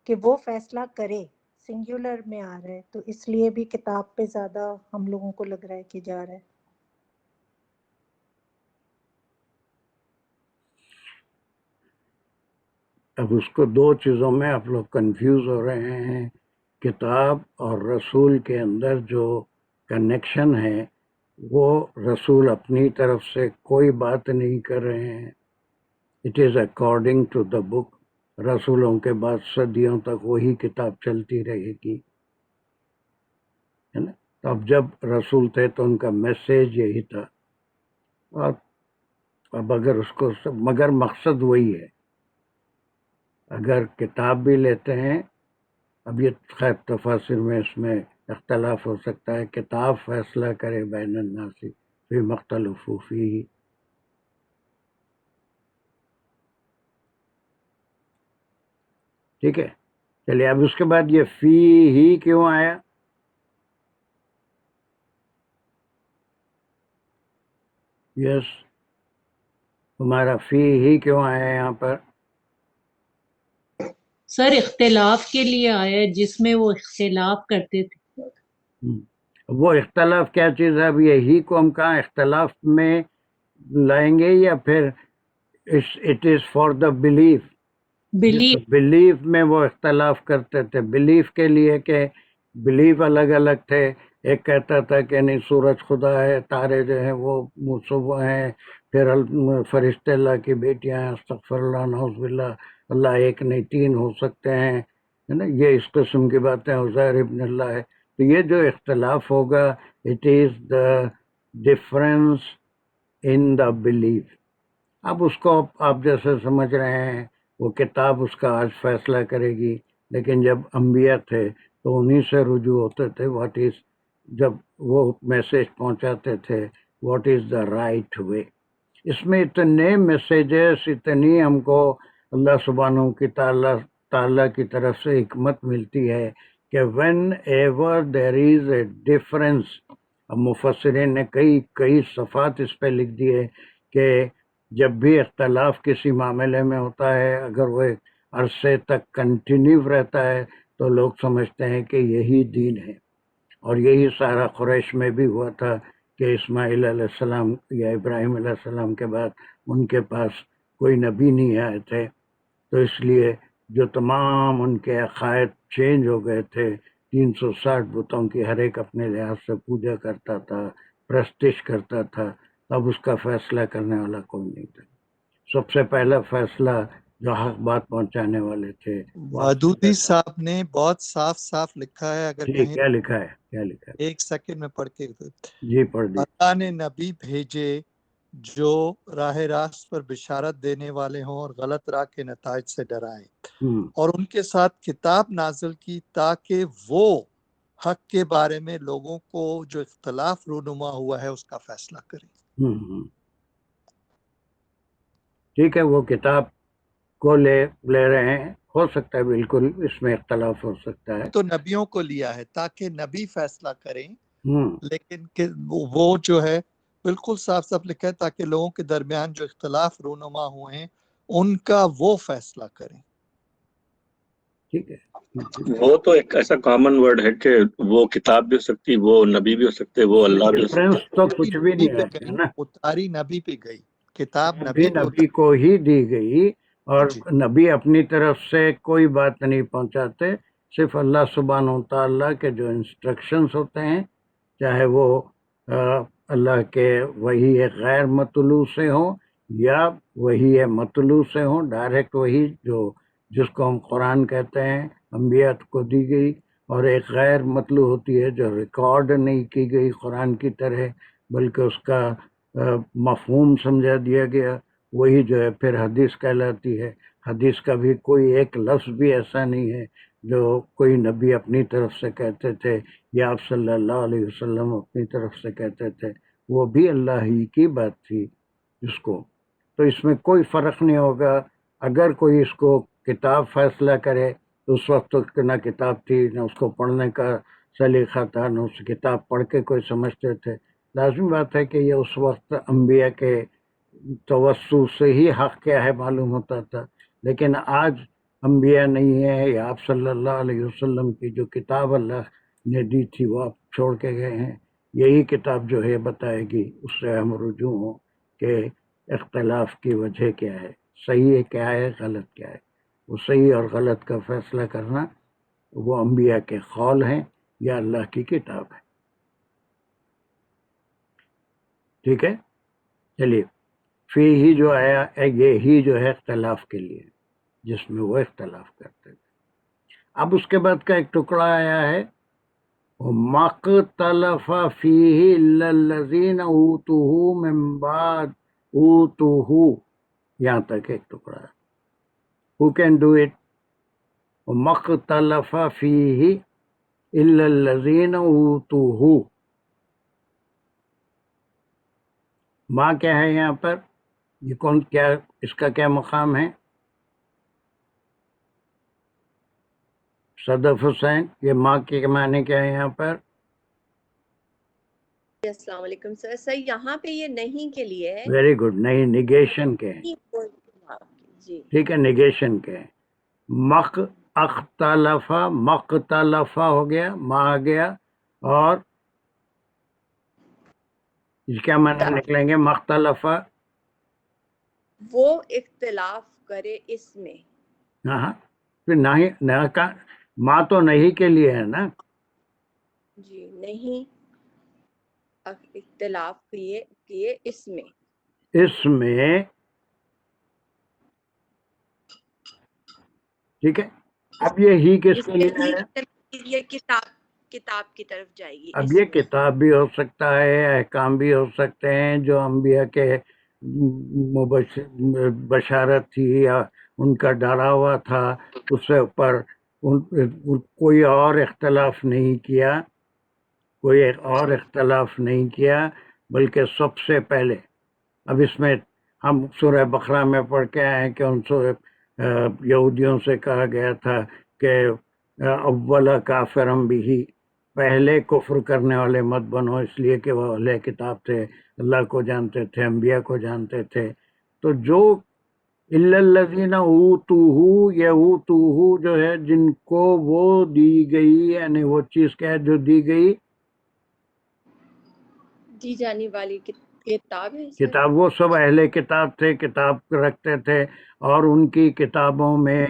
کہ وہ فیصلہ کرے، سنگولر میں آ رہا ہے، تو اس لیے بھی کتاب پہ زیادہ ہم لوگوں کو لگ رہا ہے کہ جا رہا ہے۔ اب اس کو دو چیزوں میں آپ لوگ کنفیوز ہو رہے ہیں، کتاب اور رسول کے اندر جو کنیکشن ہے وہ رسول اپنی طرف سے کوئی بات نہیں کر رہے ہیں، it is according to the book, رسولوں کے بعد صدیوں تک وہی کتاب چلتی رہے گی، ہے نا؟ اب جب رسول تھے تو ان کا میسیج یہی تھا، اور اب اگر اس کو مگر مقصد وہی ہے، اگر کتاب بھی لیتے ہیں، اب یہ خیر تفاسیر میں اس میں اختلاف ہو سکتا ہے، کتاب فیصلہ کرے بین الناس فی مختلف فیہ، ٹھیک ہے؟ چلیے اب اس کے بعد یہ فی ہی کیوں آیا؟ یس، ہمارا فی ہی کیوں آیا یہاں پر؟ سر اختلاف کے لیے آیا ہے، جس میں وہ اختلاف کرتے تھے۔ وہ اختلاف کیا چیز ہے؟ اب یہی کو ہم کہاں اختلاف میں لائیں گے، یا پھر it is for the belief? Belief میں وہ اختلاف کرتے تھے، بلیف کے لیے کہ بلیف الگ الگ تھے، ایک کہتا تھا کہ نہیں سورج خدا ہے، تارے جو ہیں وہ صبح ہیں، پھر فرشتے اللہ کی بیٹیاں ہیں، استغفر اللہ نعوذ باللہ، اللہ ایک نہیں تین ہو سکتے ہیں، ہے نا؟ یہ اس قسم کی باتیں، عزیر ابن اللہ ہے۔ تو یہ جو اختلاف ہوگا it is the difference in the belief. اب اس کو آپ جیسے سمجھ رہے ہیں وہ کتاب اس کا آج فیصلہ کرے گی، لیکن جب انبیاء تھے تو انہی سے رجوع ہوتے تھے، واٹ از، جب وہ میسیج پہنچاتے تھے what is the right way. اس میں اتنے میسیجز، اتنی ہم کو اللہ سبحانہ کی تعالیٰ کی طرف سے حکمت ملتی ہے کہ when ever there is a difference, اب مفسرین نے کئی صفحات اس پہ لکھ دیے کہ جب بھی اختلاف کسی معاملے میں ہوتا ہے، اگر وہ ایک عرصے تک کنٹینیو رہتا ہے تو لوگ سمجھتے ہیں کہ یہی دین ہے، اور یہی سارا قریش میں بھی ہوا تھا کہ اسماعیل علیہ السلام یا ابراہیم علیہ السلام کے بعد ان کے پاس کوئی نبی نہیں آئے تھے، تو اس لیے جو تمام ان کے عقائد چینج ہو گئے تھے، 360 بتوں کی ہر ایک اپنے لحاظ سے پوجا کرتا تھا، پرستش کرتا تھا، اب اس کا فیصلہ کرنے والا کوئی نہیں تھا۔ سب سے پہلا فیصلہ جو حق بات پہنچانے والے تھے، وادودی صاحب نے بہت صاف لکھا ہے، اگر کہیں کیا لکھا ہے؟ ایک سیکنڈ میں پڑھ کے جی پڑھ دی۔ اللہ نے نبی بھیجے جو راہ راست پر بشارت دینے والے ہوں اور غلط راہ کے نتائج سے ڈرائیں، اور ان کے ساتھ کتاب نازل کی تاکہ وہ حق کے بارے میں لوگوں کو جو اختلاف رونما ہوا ہے اس کا فیصلہ کریں۔ ٹھیک ہے، وہ کتاب کو لے رہے ہیں، ہو سکتا ہے بالکل اس میں اختلاف ہو سکتا ہے، تو نبیوں کو لیا ہے تاکہ نبی فیصلہ کریں، لیکن وہ جو ہے بالکل صاف لکھا ہے تاکہ لوگوں کے درمیان جو اختلاف رونما ہوئے ہیں ان کا وہ فیصلہ کریں۔ ٹھیک ہے، وہ تو ایک ایسا کامن ورڈ ہے کہ وہ کتاب بھی ہو سکتی، وہ نبی بھی ہو سکتے، وہ اللہ بھی ہو سکتے۔ ڈفرینس تو کچھ بھی نہیں ہے نا، اتاری نبی پہ گئی کتاب، نبی کو ہی دی گئی، اور نبی اپنی طرف سے کوئی بات نہیں پہنچاتے، صرف اللہ سبحانہ و تعالیٰ کے جو انسٹرکشنز ہوتے ہیں، چاہے وہ اللہ کے وحی غیر مطلوع سے ہوں یا وحی مطلوع سے ہوں، ڈائریکٹ وحی جس کو ہم قرآن کہتے ہیں، انبیاء کو دی گئی، اور ایک غیر مطلوع ہوتی ہے جو ریکارڈ نہیں کی گئی قرآن کی طرح، بلکہ اس کا مفہوم سمجھا دیا گیا، وہی جو ہے پھر حدیث کہلاتی ہے. حدیث کا بھی کوئی ایک لفظ بھی ایسا نہیں ہے جو کوئی نبی اپنی طرف سے کہتے تھے یا آپ صلی اللہ علیہ وسلم اپنی طرف سے کہتے تھے، وہ بھی اللہ ہی کی بات تھی اس کو. تو اس میں کوئی فرق نہیں ہوگا. اگر کوئی اس کو کتاب فیصلہ کرے تو اس وقت تو نہ کتاب تھی، نہ اس کو پڑھنے کا سلیقہ تھا، نہ اس کتاب پڑھ کے کوئی سمجھتے تھے. لازمی بات ہے کہ یہ اس وقت انبیاء کے توسط سے ہی حق کیا ہے معلوم ہوتا تھا. لیکن آج انبیاء نہیں ہے، یا آپ صلی اللہ علیہ وسلم کی جو کتاب اللہ نے دی تھی وہ آپ چھوڑ کے گئے ہیں. یہی کتاب جو ہے بتائے گی، اس سے ہم رجوع ہوں کہ اختلاف کی وجہ کیا ہے، صحیح کیا ہے، غلط کیا ہے. وہ صحیح اور غلط کا فیصلہ کرنا وہ انبیاء کے قول ہیں یا اللہ کی کتاب ہے. ٹھیک ہے، چلیے. فی ہی جو آیا ہے، یہ ہی جو ہے اختلاف کے لیے، جس میں وہ اختلاف کرتے تھے. اب اس کے بعد کا ایک ٹکڑا آیا ہے مَقْتَلَفَ فِيهِ إِلَّا الَّذِينَ أُوتُوهُ مِن بَعْدِ أُوتُوهُ. یہاں تک ایک ٹکڑا ہے. Who can do it? مَقْتَلَفَ فِيهِ إِلَّا الَّذِينَ أُوتُوهُ. ماں کیا ہے یہاں پر؟ یہ کون، کیا اس کا کیا مقام ہے؟ صدف حسین، یہ ماں کے معنی کیا ہے یہاں پر؟ السلام علیکم سر. سر یہاں پہ یہ نہیں کے لیے ہے. Very good. نہیں، نگیشن کے ہیں. جی ٹھیک ہے، نگیشن کے ہیں. اختلفہ، مختلفہ ہو گیا، ماں آ گیا، اور اس کیا معنی نکلیں گے؟ مختلفہ وہ اختلاف کرے اس میں. ہاں، پھر نہیں، نہ کا ماں تو نہیں کے لیے ہے نا. جی نہیں، اختلاف کیے اس میں. اس میں ٹھیک ہے. اب یہ ہی کس کے لیے ہے؟ یہ کتاب کی طرف جائے گی. اب یہ کتاب بھی ہو سکتا ہے، احکام بھی ہو سکتے ہیں جو انبیاء کے بشارت تھی یا ان کا ڈرا ہوا تھا، اس سے اوپر کوئی اور اختلاف نہیں کیا، کوئی اور اختلاف نہیں کیا، بلکہ سب سے پہلے. اب اس میں ہم سورہ بقرہ میں پڑھ کے آئے ہیں کہ ان سے یہودیوں سے کہا گیا تھا کہ اول کافرم بھی، پہلے کفر کرنے والے مت بنو، اس لیے کہ وہ اہل کتاب تھے، اللہ کو جانتے تھے، انبیاء کو جانتے تھے. تو جو الا الذین اوتوہ، یہ اوتوہ جو ہے جن کو وہ دی گئی، یعنی وہ چیز کیا ہے جو دی گئی، دی جانے والی کتاب ہے. کتاب. وہ سب اہل کتاب تھے، کتاب رکھتے تھے، اور ان کی کتابوں میں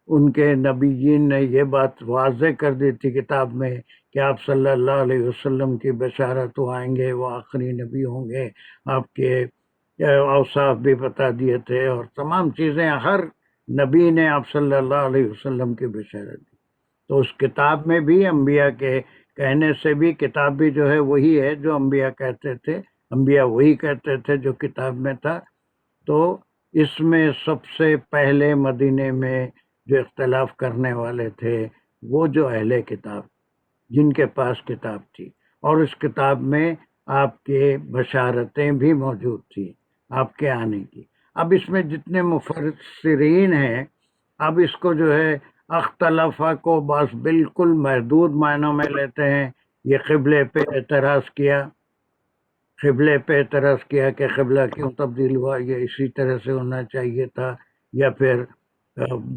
ان کے نبیین نے یہ بات واضح کر دی تھی کتاب میں کہ آپ صلی اللہ علیہ وسلم کی بشارت وہ آئیں گے، وہ آخری نبی ہوں گے. آپ کے اوصاف بھی بتا دیے تھے، اور تمام چیزیں، ہر نبی نے آپ صلی اللہ علیہ وسلم کی بشارت دی. تو اس کتاب میں بھی انبیاء کے کہنے سے بھی، کتاب بھی جو ہے وہی ہے جو انبیاء کہتے تھے، انبیاء وہی کہتے تھے جو کتاب میں تھا. تو اس میں سب سے پہلے مدینے میں جو اختلاف کرنے والے تھے وہ جو اہل کتاب، جن کے پاس کتاب تھی، اور اس کتاب میں آپ کے بشارتیں بھی موجود تھی آپ کے آنے کی. اب اس میں جتنے مفسرین ہیں، اب اس کو جو ہے اختلافہ کو بس بالکل محدود معنوں میں لیتے ہیں. یہ قبلے پہ اعتراض کیا، قبلے پہ اعتراض کیا کہ قبلہ کیوں تبدیل ہوا، یہ اسی طرح سے ہونا چاہیے تھا، یا پھر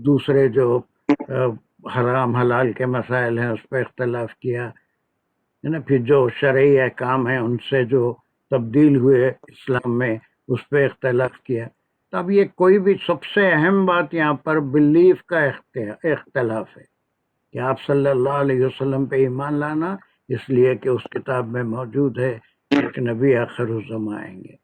دوسرے جو حرام حلال کے مسائل ہیں اس پہ اختلاف کیا ہے نا. پھر جو شرعی احکام ہیں ان سے جو تبدیل ہوئے اسلام میں اس پہ اختلاف کیا. تب یہ کوئی بھی، سب سے اہم بات یہاں پر بلیف کا اختلاف ہے کہ آپ صلی اللہ علیہ وسلم پہ ایمان لانا، اس لیے کہ اس کتاب میں موجود ہے ایک نبی آخر الزماں آئیں گے.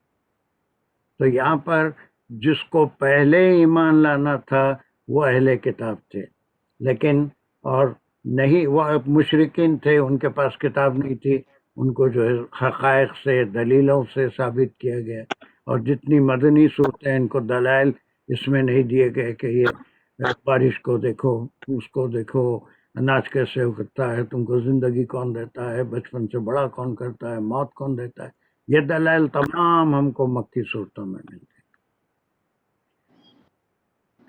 تو یہاں پر جس کو پہلے ایمان لانا تھا وہ اہل کتاب تھے، لیکن اور نہیں، وہ مشرکین تھے، ان کے پاس کتاب نہیں تھی، ان کو جو ہے حقائق سے، دلیلوں سے ثابت کیا گیا. اور جتنی مدنی صورتیں ان کو دلائل اس میں نہیں دیے گئے کہ یہ بارش کو دیکھو، اس کو دیکھو، اناج کیسے اگتا ہے، تم کو زندگی کون دیتا ہے، بچپن سے بڑا کون کرتا ہے، موت کون دیتا ہے، یہ دلائل تمام ہم کو مکی صورتوں میں ملتے ہیں۔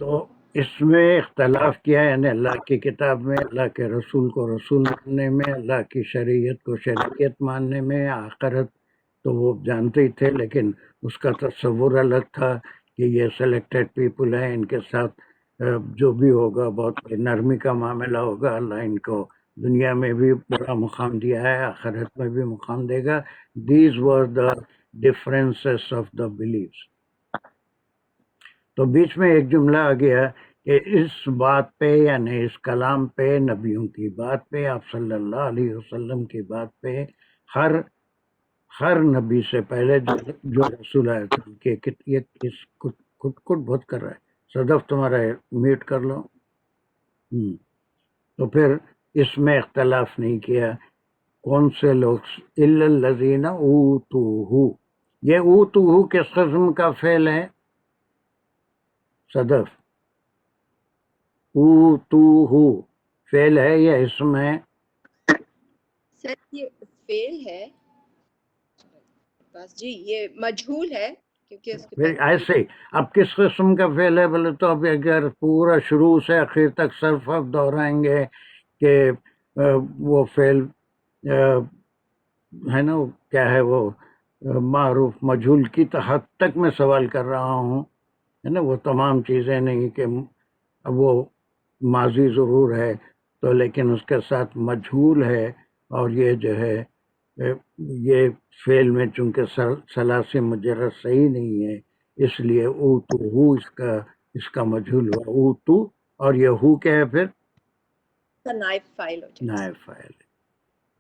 تو اس میں اختلاف کیا ہے، یعنی اللہ کی کتاب میں، اللہ کے رسول کو رسول ماننے میں، اللہ کی شریعت کو شریعت ماننے میں۔ آخرت تو وہ جانتے ہی تھے، لیکن اس کا تصور الگ تھا کہ یہ سلیکٹڈ پیپل ہیں، ان کے ساتھ جو بھی ہوگا بہت نرمی کا معاملہ ہوگا، اللہ ان کو دنیا میں بھی بڑا مقام دیا ہے، آخرت میں بھی مقام دے گا۔ These were the differences of the beliefs. تو بیچ میں ایک جملہ آ گیا کہ اس بات پہ، یعنی اس کلام پہ، نبیوں کی بات پہ، آپ صلی اللہ علیہ وسلم کی بات پہ، ہر نبی سے پہلے جو رسول آئے تھے کہ یہ کٹ بہت کر رہا ہے، صدف تمہارا میوٹ کر لو۔ تو پھر اس میں اختلاف نہیں کیا کون سے لوگ، الا الذین اوتوہ۔ یہ اوتوہ کس قسم کا فعل ہے صدف؟ اوتوہ فعل ہے یا اسم ہے؟ سر یہ فعل ہے بس جی، یہ مجہول ہے کیونکہ اس کے پھر ایسے ہی اب کس قسم کا فعل ہے بولے تو اب اگر پورا شروع سے آخر تک صرف اب دہرائیں گے کہ وہ فعل ہے نا، کیا ہے وہ معروف مجہول کی حد تک میں سوال کر رہا ہوں، ہے نا، وہ تمام چیزیں نہیں کہ اب وہ ماضی ضرور ہے تو لیکن اس کے ساتھ مجہول ہے، اور یہ جو ہے یہ فعل میں چونکہ ثلاثی مجرد صحیح نہیں ہے، اس لیے اوتو اس کا مجہول ہوا اوتو، اور یہ ہو کیا ہے پھر نائب فائل ہو جائے، نائب فائل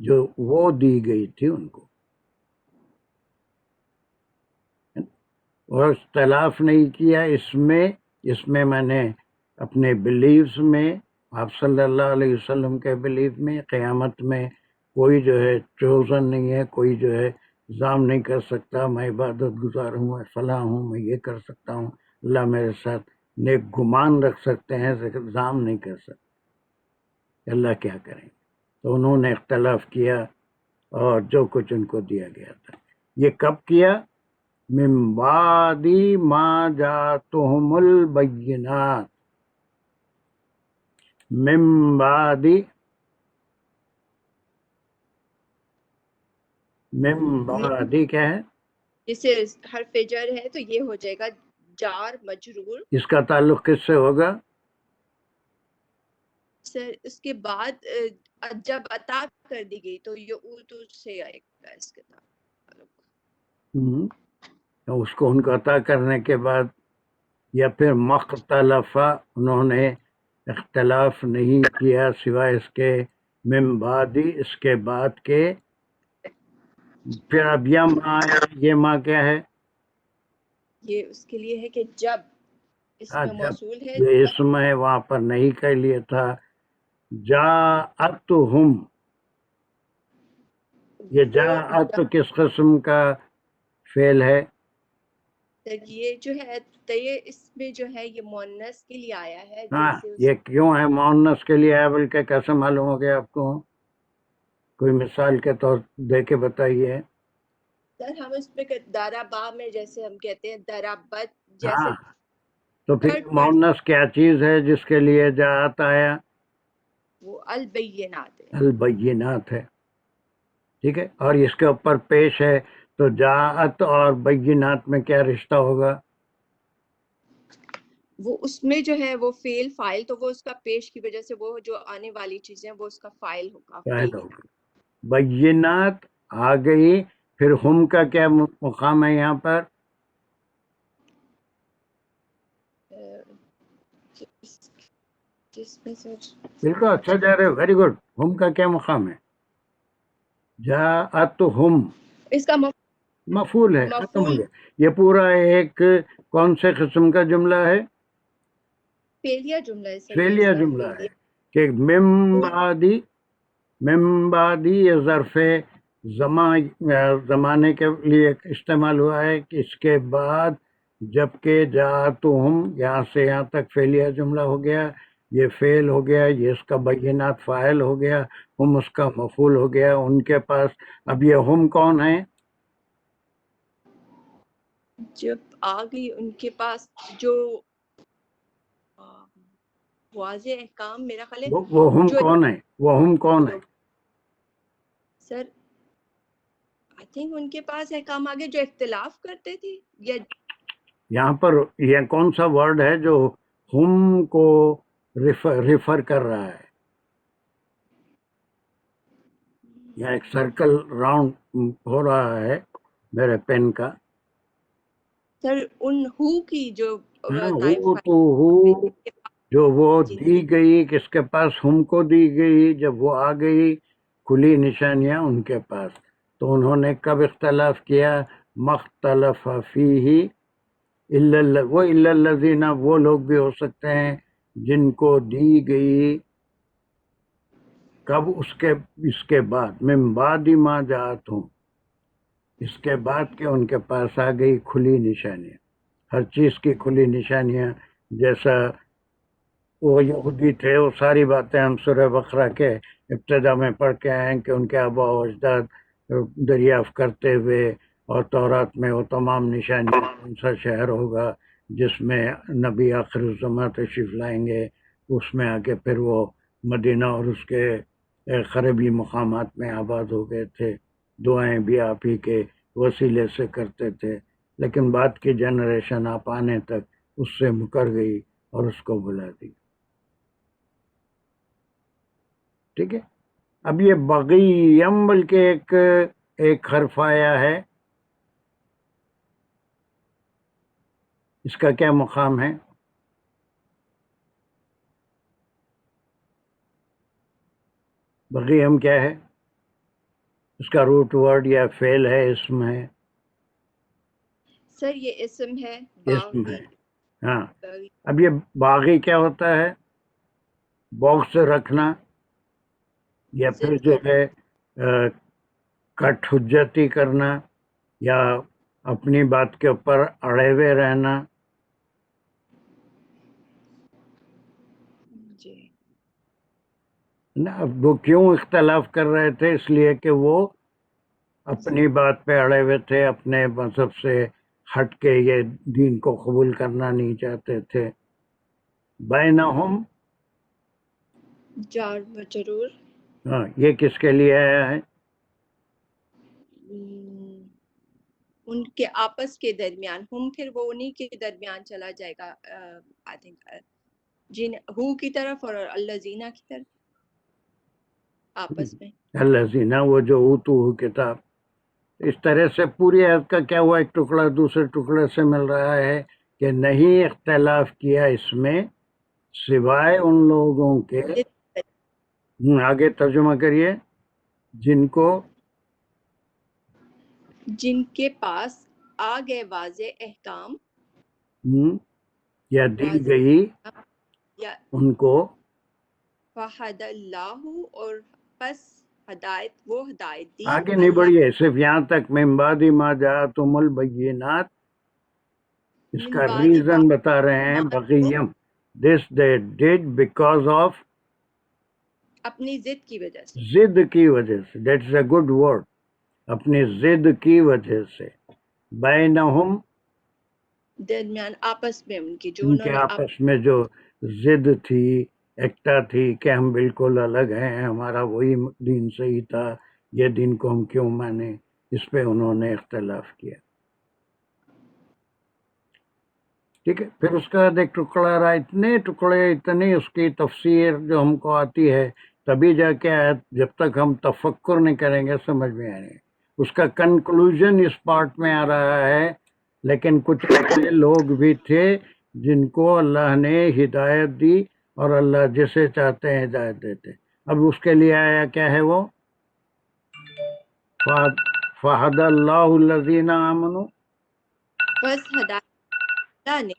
جو وہ دی گئی تھی ان کو۔ اور اختلاف نہیں کیا اس میں میں نے اپنے بلیفز میں، آپ صلی اللہ علیہ وسلم کے بلیف میں، قیامت میں کوئی جو ہے چوزن نہیں ہے، کوئی جو ہے الزام نہیں کر سکتا میں عبادت گزار ہوں، میں فلاں ہوں، میں یہ کر سکتا ہوں، اللہ میرے ساتھ نیک گمان رکھ سکتے ہیں، الزام نہیں کر سکتے اللہ کیا کریں۔ تو انہوں نے اختلاف کیا اور جو کچھ ان کو دیا گیا تھا، یہ کب کیا؟ من بعد ما جاءتهم البینات، من بعد کیا ہے؟ جسے حرف جر ہے تو یہ ہو جائے گا جار مجرور۔ اس کا تعلق کس سے ہوگا؟ سر اس کے بعد جب عطا کر دی گئی تو یہ اوتو سے آئے گا اس کے تعلق۔ اس کو ان کو عطا کرنے کے بعد، یا پھر مختلفہ، انہوں نے اختلاف نہیں کیا سوائے اس کے من بعدی، اس کے بعد کے۔ پھر اب یہ ماں کیا ہے؟ یہ اس کے لیے ہے کہ جب اس میں موصول ہے، یہ اسم ہے، وہاں پر نہیں کہہ لیا تھا جاءتہم۔ یہ جاءت کس قسم کا فعل ہے؟ یہ جو ہے یہ اس میں جو ہے یہ مؤنث کے لیے آیا ہے۔ ہاں، یہ کیوں ہے مؤنث کے لیے آیا بلکہ کیسے معلوم ہو گیا آپ کو؟ کوئی مثال کے طور دے کے بتائیے۔ سر ہم اس میں دربا میں جیسے ہم کہتے ہیں دربت، جیسے تو پھر مؤنث کیا چیز ہے جس کے لیے جاءت آیا؟ وہ البینات ہے، البینات ہے، ٹھیک ہے۔ اور اس کے اوپر پیش ہے، تو جاءت اور بینات میں کیا رشتہ ہوگا؟ وہ اس میں جو ہے وہ فعل فاعل، تو وہ اس کا پیش کی وجہ سے وہ جو آنے والی چیزیں وہ اس کا فاعل ہوگا، فاعل ہوگا۔ بینات آ گئی، پھر ہم کا کیا مقام ہے یہاں پر؟ جس میں سے بالکل اچھا جا رہے، ویری گڈ۔ ہم کا کیا مقام ہے؟ جاءتہم، اس کا مفعول ہے، ختم ہو گیا۔ یہ پورا ایک کون سے قسم کا جملہ ہے؟ فعلیہ جملہ ہے سر، فعلیہ جملہ ہے کہ من بعدی، من بعدی یہ ظرف زمانے کے لیے استعمال ہوا ہے کہ اس کے بعد جبکہ جاءتہم، یہاں سے یہاں تک فعلیہ جملہ ہو گیا، یہ فعل ہو گیا، یہ اس کا بینات فاعل ہو گیا، ہم اس کا مفعول ہو گیا ان کے پاس۔ اب یہ ہم کون ہیں؟ جب آ گئی ان کے پاس جو واضح احکام، میرا خیال ہے وہ ہم جو کون ہیں؟ وہ ہم کون ہیں؟ سر آئی تھنک ان کے پاس احکام آگے جو اختلاف کرتے تھے، یا یہاں پر یہ کون سا ورڈ ہے جو ہم کو ریفر کر رہا ہے؟ یہاں ایک سرکل راؤنڈ ہو رہا ہے میرے پین کا۔ سر ان ہو کی جو نائب ہو تو ہو جو وہ دی گئی کس کے پاس؟ ہم کو دی گئی جب وہ آ گئی کھلی نشانیاں ان کے پاس، تو انہوں نے کب اختلاف کیا؟ مختلف فیہ وہ الا الذین، وہ لوگ بھی ہو سکتے ہیں جن کو دی گئی کب؟ اس کے بعد، من بعد ما جاءتہم، اس کے بعد کہ ان کے پاس آ گئی کھلی نشانیاں، ہر چیز کی کھلی نشانیاں۔ جیسا وہ یہودی تھے، وہ ساری باتیں ہم سورہ بقرہ کے ابتدا میں پڑھ کے آئے ہیں کہ ان کے آبا و اجداد دریافت کرتے ہوئے، اور تورات میں وہ تمام نشانیاں، کون سا شہر ہوگا جس میں نبی آخر الزماں تشریف لائیں گے، اس میں آ کے پھر وہ مدینہ اور اس کے قریبی مقامات میں آباد ہو گئے تھے۔ دعائیں بھی آپ ہی کے وسیلے سے کرتے تھے، لیکن بعد کی جنریشن آپ آنے تک اس سے مکر گئی اور اس کو بلا دی۔ ٹھیک ہے، اب یہ بغیم بلکہ ایک حرف آیا ہے، اس کا کیا مقام ہے؟ بغیم کیا ہے؟ اس کا روٹ ورڈ یا فعل ہے، اسم ہے؟ سر یہ اسم ہے، اسم باغی۔ ہے، ہاں۔ اب یہ باغی کیا ہوتا ہے؟ باغ سے رکھنا، یا پھر جو ہے کٹ حجتی کرنا، یا اپنی بات کے اوپر اڑے ہوئے رہنا۔ جی اب وہ کیوں اختلاف کر رہے تھے؟ اس لیے کہ وہ اپنی بات پہ اڑے ہوئے تھے، اپنے مذہب سے ہٹ کے یہ دین کو قبول کرنا نہیں چاہتے تھے۔ بینہم، جار مجرور، ہاں، یہ کس کے لیے آیا ہے؟ ان کے آپس کے درمیان، ہم پھر وہ انہی کے درمیان چلا جائے گا، آئی تھنک جن ہو کی طرف اور الذین کی طرف آپس میں۔ الذین، وہ جو اوتو کتاب، اس طرح سے پوری آیت کا کیا ہوا؟ ایک ٹکڑا دوسرے ٹکڑے سے مل رہا ہے کہ نہیں اختلاف کیا اس میں سوائے ان لوگوں کے، آگے ترجمہ کریے، جن کے پاس آ گئے واضح احکام، یا دی گئی یا ان کو، فہد اللہ، اور پس ہدایت، وہ ہدایت دی آگے نہیں بڑھیے، صرف یہاں تک من بعد ما جاءتہم البینات۔ اس کا ریزن بتا رہے ہیں بغیم، دس they did because of، اپنی ضد کی وجہ سے، ضد کی وجہ سے، دیٹس اے گڈ ورڈ، اپنی ضد کی وجہ سے، بینہم، درمیان آپس میں ان کی جو ان انہوں کے نے آپس میں جو ضد تھی، ایکتا تھی کہ ہم بالکل الگ ہیں، ہمارا وہی دین صحیح تھا، یہ دین کو ہم کیوں مانیں، اس پہ انہوں نے اختلاف کیا۔ ٹھیک ہے، پھر اس کا ایک ٹکڑا رہا، اتنے ٹکڑے، اتنی اس کی تفسیر جو ہم کو آتی ہے، تبھی جا کے جب تک ہم تفکر نہیں کریں گے سمجھ میں آئے گا۔ اس کا کنکلوژن اس پارٹ میں آ رہا ہے، لیکن کچھ ایسے لوگ بھی تھے جن کو اللہ نے ہدایت دی، اور اللہ جسے چاہتے ہیں ہدایت دیتے۔ اب اس کے لیے آیا کیا ہے؟ وہ فَهَدَى اللَّهُ الَّذِينَ آمَنُوا، بس ہدایت اللہ نے،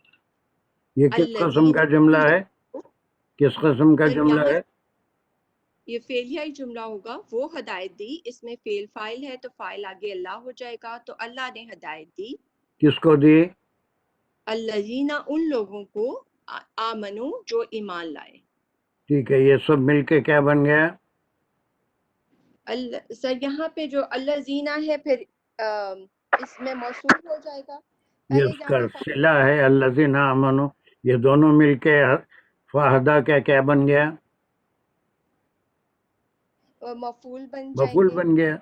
یہ کس قسم کا جملہ ہے؟ کس قسم کا جملہ ہے؟ یہ فعلیائی جملہ ہوگا، وہ ہدایت دی، اس میں فعل فاعل ہے تو فاعل آگے اللہ ہو جائے گا، تو اللہ نے ہدایت دی، کس کو دی؟ الذین ان لوگوں کو، آمنو جو ایمان لائے۔ ٹھیک ہے، یہ سب مل کے کیا بن گیا؟ سر یہاں پہ جو الذین ہے پھر اس میں موصول ہو جائے گا، یہ پہلے اس یہاں کا پہ صلہ ہے، الذین آمنو، یہ دونوں مل کے فہدا کیا بن گیا؟ مفعول بن جائیں مفعول گے۔ بن گیا۔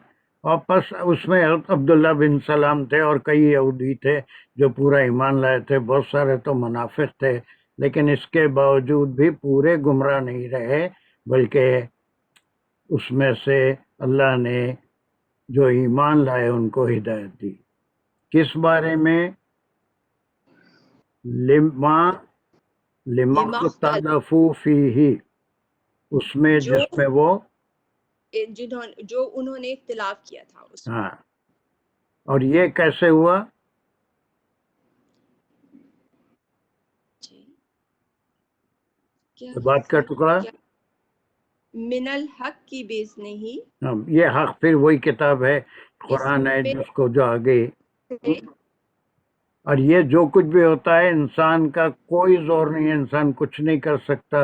اور پس اس میں عبداللہ بن سلام تھے اور کئی یہودی تھے جو پورا ایمان لائے تھے، بہت سارے تو منافق تھے، لیکن اس کے باوجود بھی پورے گمراہ نہیں رہے، بلکہ اس میں سے اللہ نے جو ایمان لائے ان کو ہدایت دی۔ کس بارے میں؟ لما اختلفوا فیہ، اس میں جو جس میں وہ جو انہوں نے اختلاف کیا تھا اس میں۔ ہاں، اور یہ کیسے ہوا؟ جی کیا بات کا ٹکڑا، کیا من الحق کی بیس نہیں، یہ حق پھر وہی کتاب ہے، قرآن ہے، میں جس کو جو آگے، سے اور یہ جو کچھ بھی ہوتا ہے انسان کا کوئی زور نہیں ہے، انسان کچھ نہیں کر سکتا،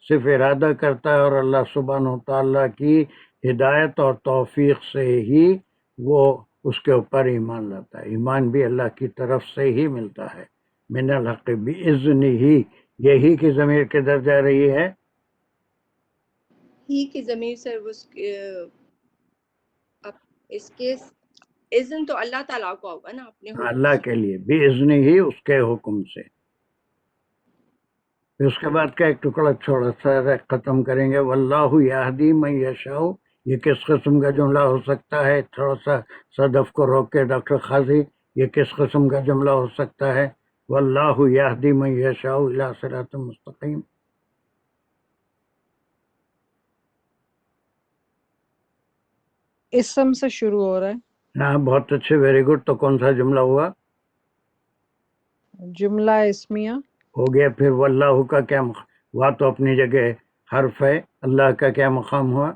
صرف ارادہ کرتا ہے، اور اللہ سبحانہ و تعالیٰ کی ہدایت اور توفیق سے ہی وہ اس کے اوپر ایمان لاتا ہے۔ ایمان بھی اللہ کی طرف سے ہی ملتا ہے، من الحق بإذنہ، یہی کی ضمیر کدھر جا رہی ہے؟ ہی کی ضمیر سر اس کے اذن تو اللہ تعالیٰ کو ہوگا نا، اپنے حکم اللہ سے۔ کے لیے، بإذنہ ہی، اس کے حکم سے۔ پھر اس کے بعد کا ایک ٹکڑا چھوڑا سا ختم کریں گے، واللہ یہدی من یشاء، یہ کس قسم کا جملہ ہو سکتا ہے؟ تھوڑا سا صدف کو روک کے ڈاکٹر قاضی، یہ کس قسم کا جملہ ہو سکتا ہے؟ واللہ یہدی من یشاء الی صراط مستقیم۔ اسم سے شروع ہو رہا ہے، ہاں بہت اچھے، ویری گڈ۔ تو کون سا جملہ ہوا؟ جملہ اسمیہ۔ ہو گیا۔ پھر واللہ کا کیا ہوا؟ تو اپنی جگہ حرف ہے، اللہ کا کیا مقام ہوا؟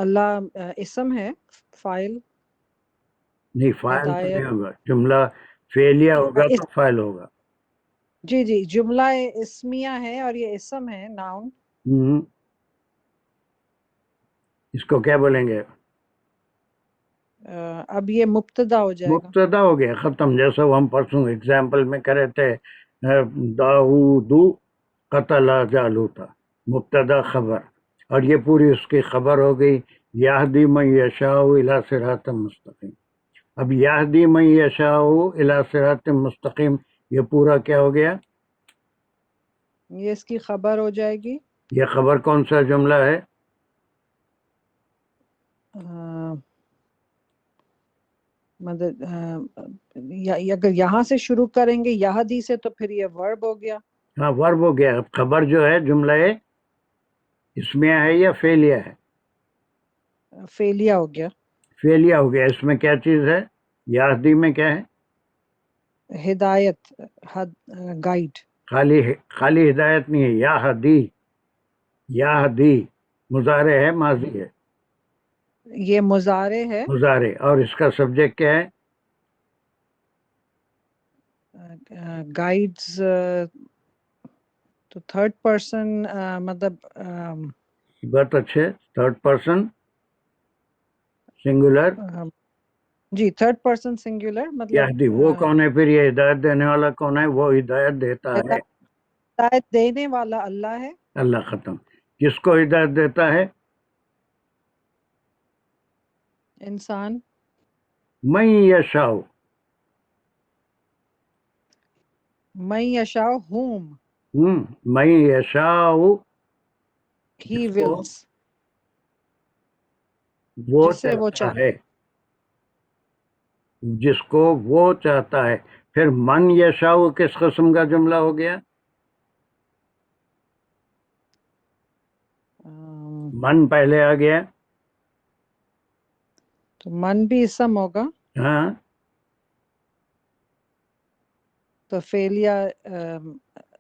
اللہ اسم ہے، فائل نہیں، فاعل تو نہیں ہدایت۔ ہوگا، جملہ فعلیہ ہوگا تو فاعل ہوگا۔ جی جی، جملہ اسمیہ ہے اور یہ اسم ہے، ناؤن۔ اس کو کیا بولیں گے؟ اب یہ مبتدا ہو جائے گا۔ مبتدا ہو گیا، ختم۔ جیسا وہ ہم پرسوں ایگزامپل میں کرے تھے، داؤد قتل جالوتا، مبتدا خبر، اور یہ پوری اس کی خبر ہو گئی، یہدی من یشاء الی صراط مستقیم۔ اب یہدی من یشاء الی صراط مستقیم، یہ پورا کیا ہو گیا؟ یہ اس کی خبر ہو جائے گی۔ یہ خبر کون سا جملہ ہے؟ مطلب اگر یہاں سے شروع کریں گے یہدی سے تو پھر یہ ورب ہو گیا۔ ہاں ورب ہو گیا۔ اب خبر جو ہے جملہ اسمیہ ہے یا فعلیہ ہے؟ فعلیہ ہو گیا۔ فعلیہ ہو گیا۔ اس میں کیا چیز ہے؟ یہدی میں کیا ہے؟ ہدایت، گائیڈ۔ خالی ہدایت نہیں ہے، یہدی مضارع ہے، ماضی ہے؟ یہ مضارع ہے۔ مضارع، اور اس کا سبجیکٹ کیا ہے؟ گائیڈز، تو تھرڈ پرسن، مطلب بہت اچھے، تھرڈ پرسن سنگولر۔ جی تھرڈ پرسن سنگولر، مطلب یہدی وہ کون ہے؟ پھر یہ ہدایت دینے والا کون ہے؟ وہ ہدایت دیتا ہے، ہدایت دینے والا اللہ ہے۔ اللہ، ختم۔ کس کو ہدایت دیتا ہے؟ انسان۔ من یشاء، من یشاء whom من یشاء، he wills، وہ جسے وہ چاہتا ہے، جس کو وہ چاہتا ہے۔ پھر من یشاء کس قسم کا جملہ ہو گیا؟ من پہلے آ گیا، تو من بھی اسم ہوگا، ہاں، تو فعلیہ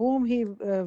whom he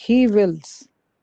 he wills,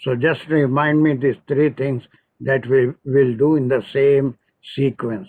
So just remind me these 3 things that we will do in the same sequence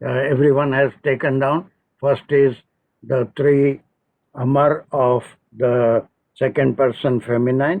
Everyone has taken down. First is the 3 amar of the second person feminine.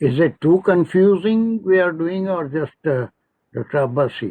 Is it too confusing we are doing, or just Dr. Abbasi?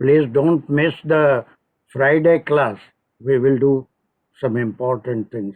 Please don't miss the Friday class. We will do some important things.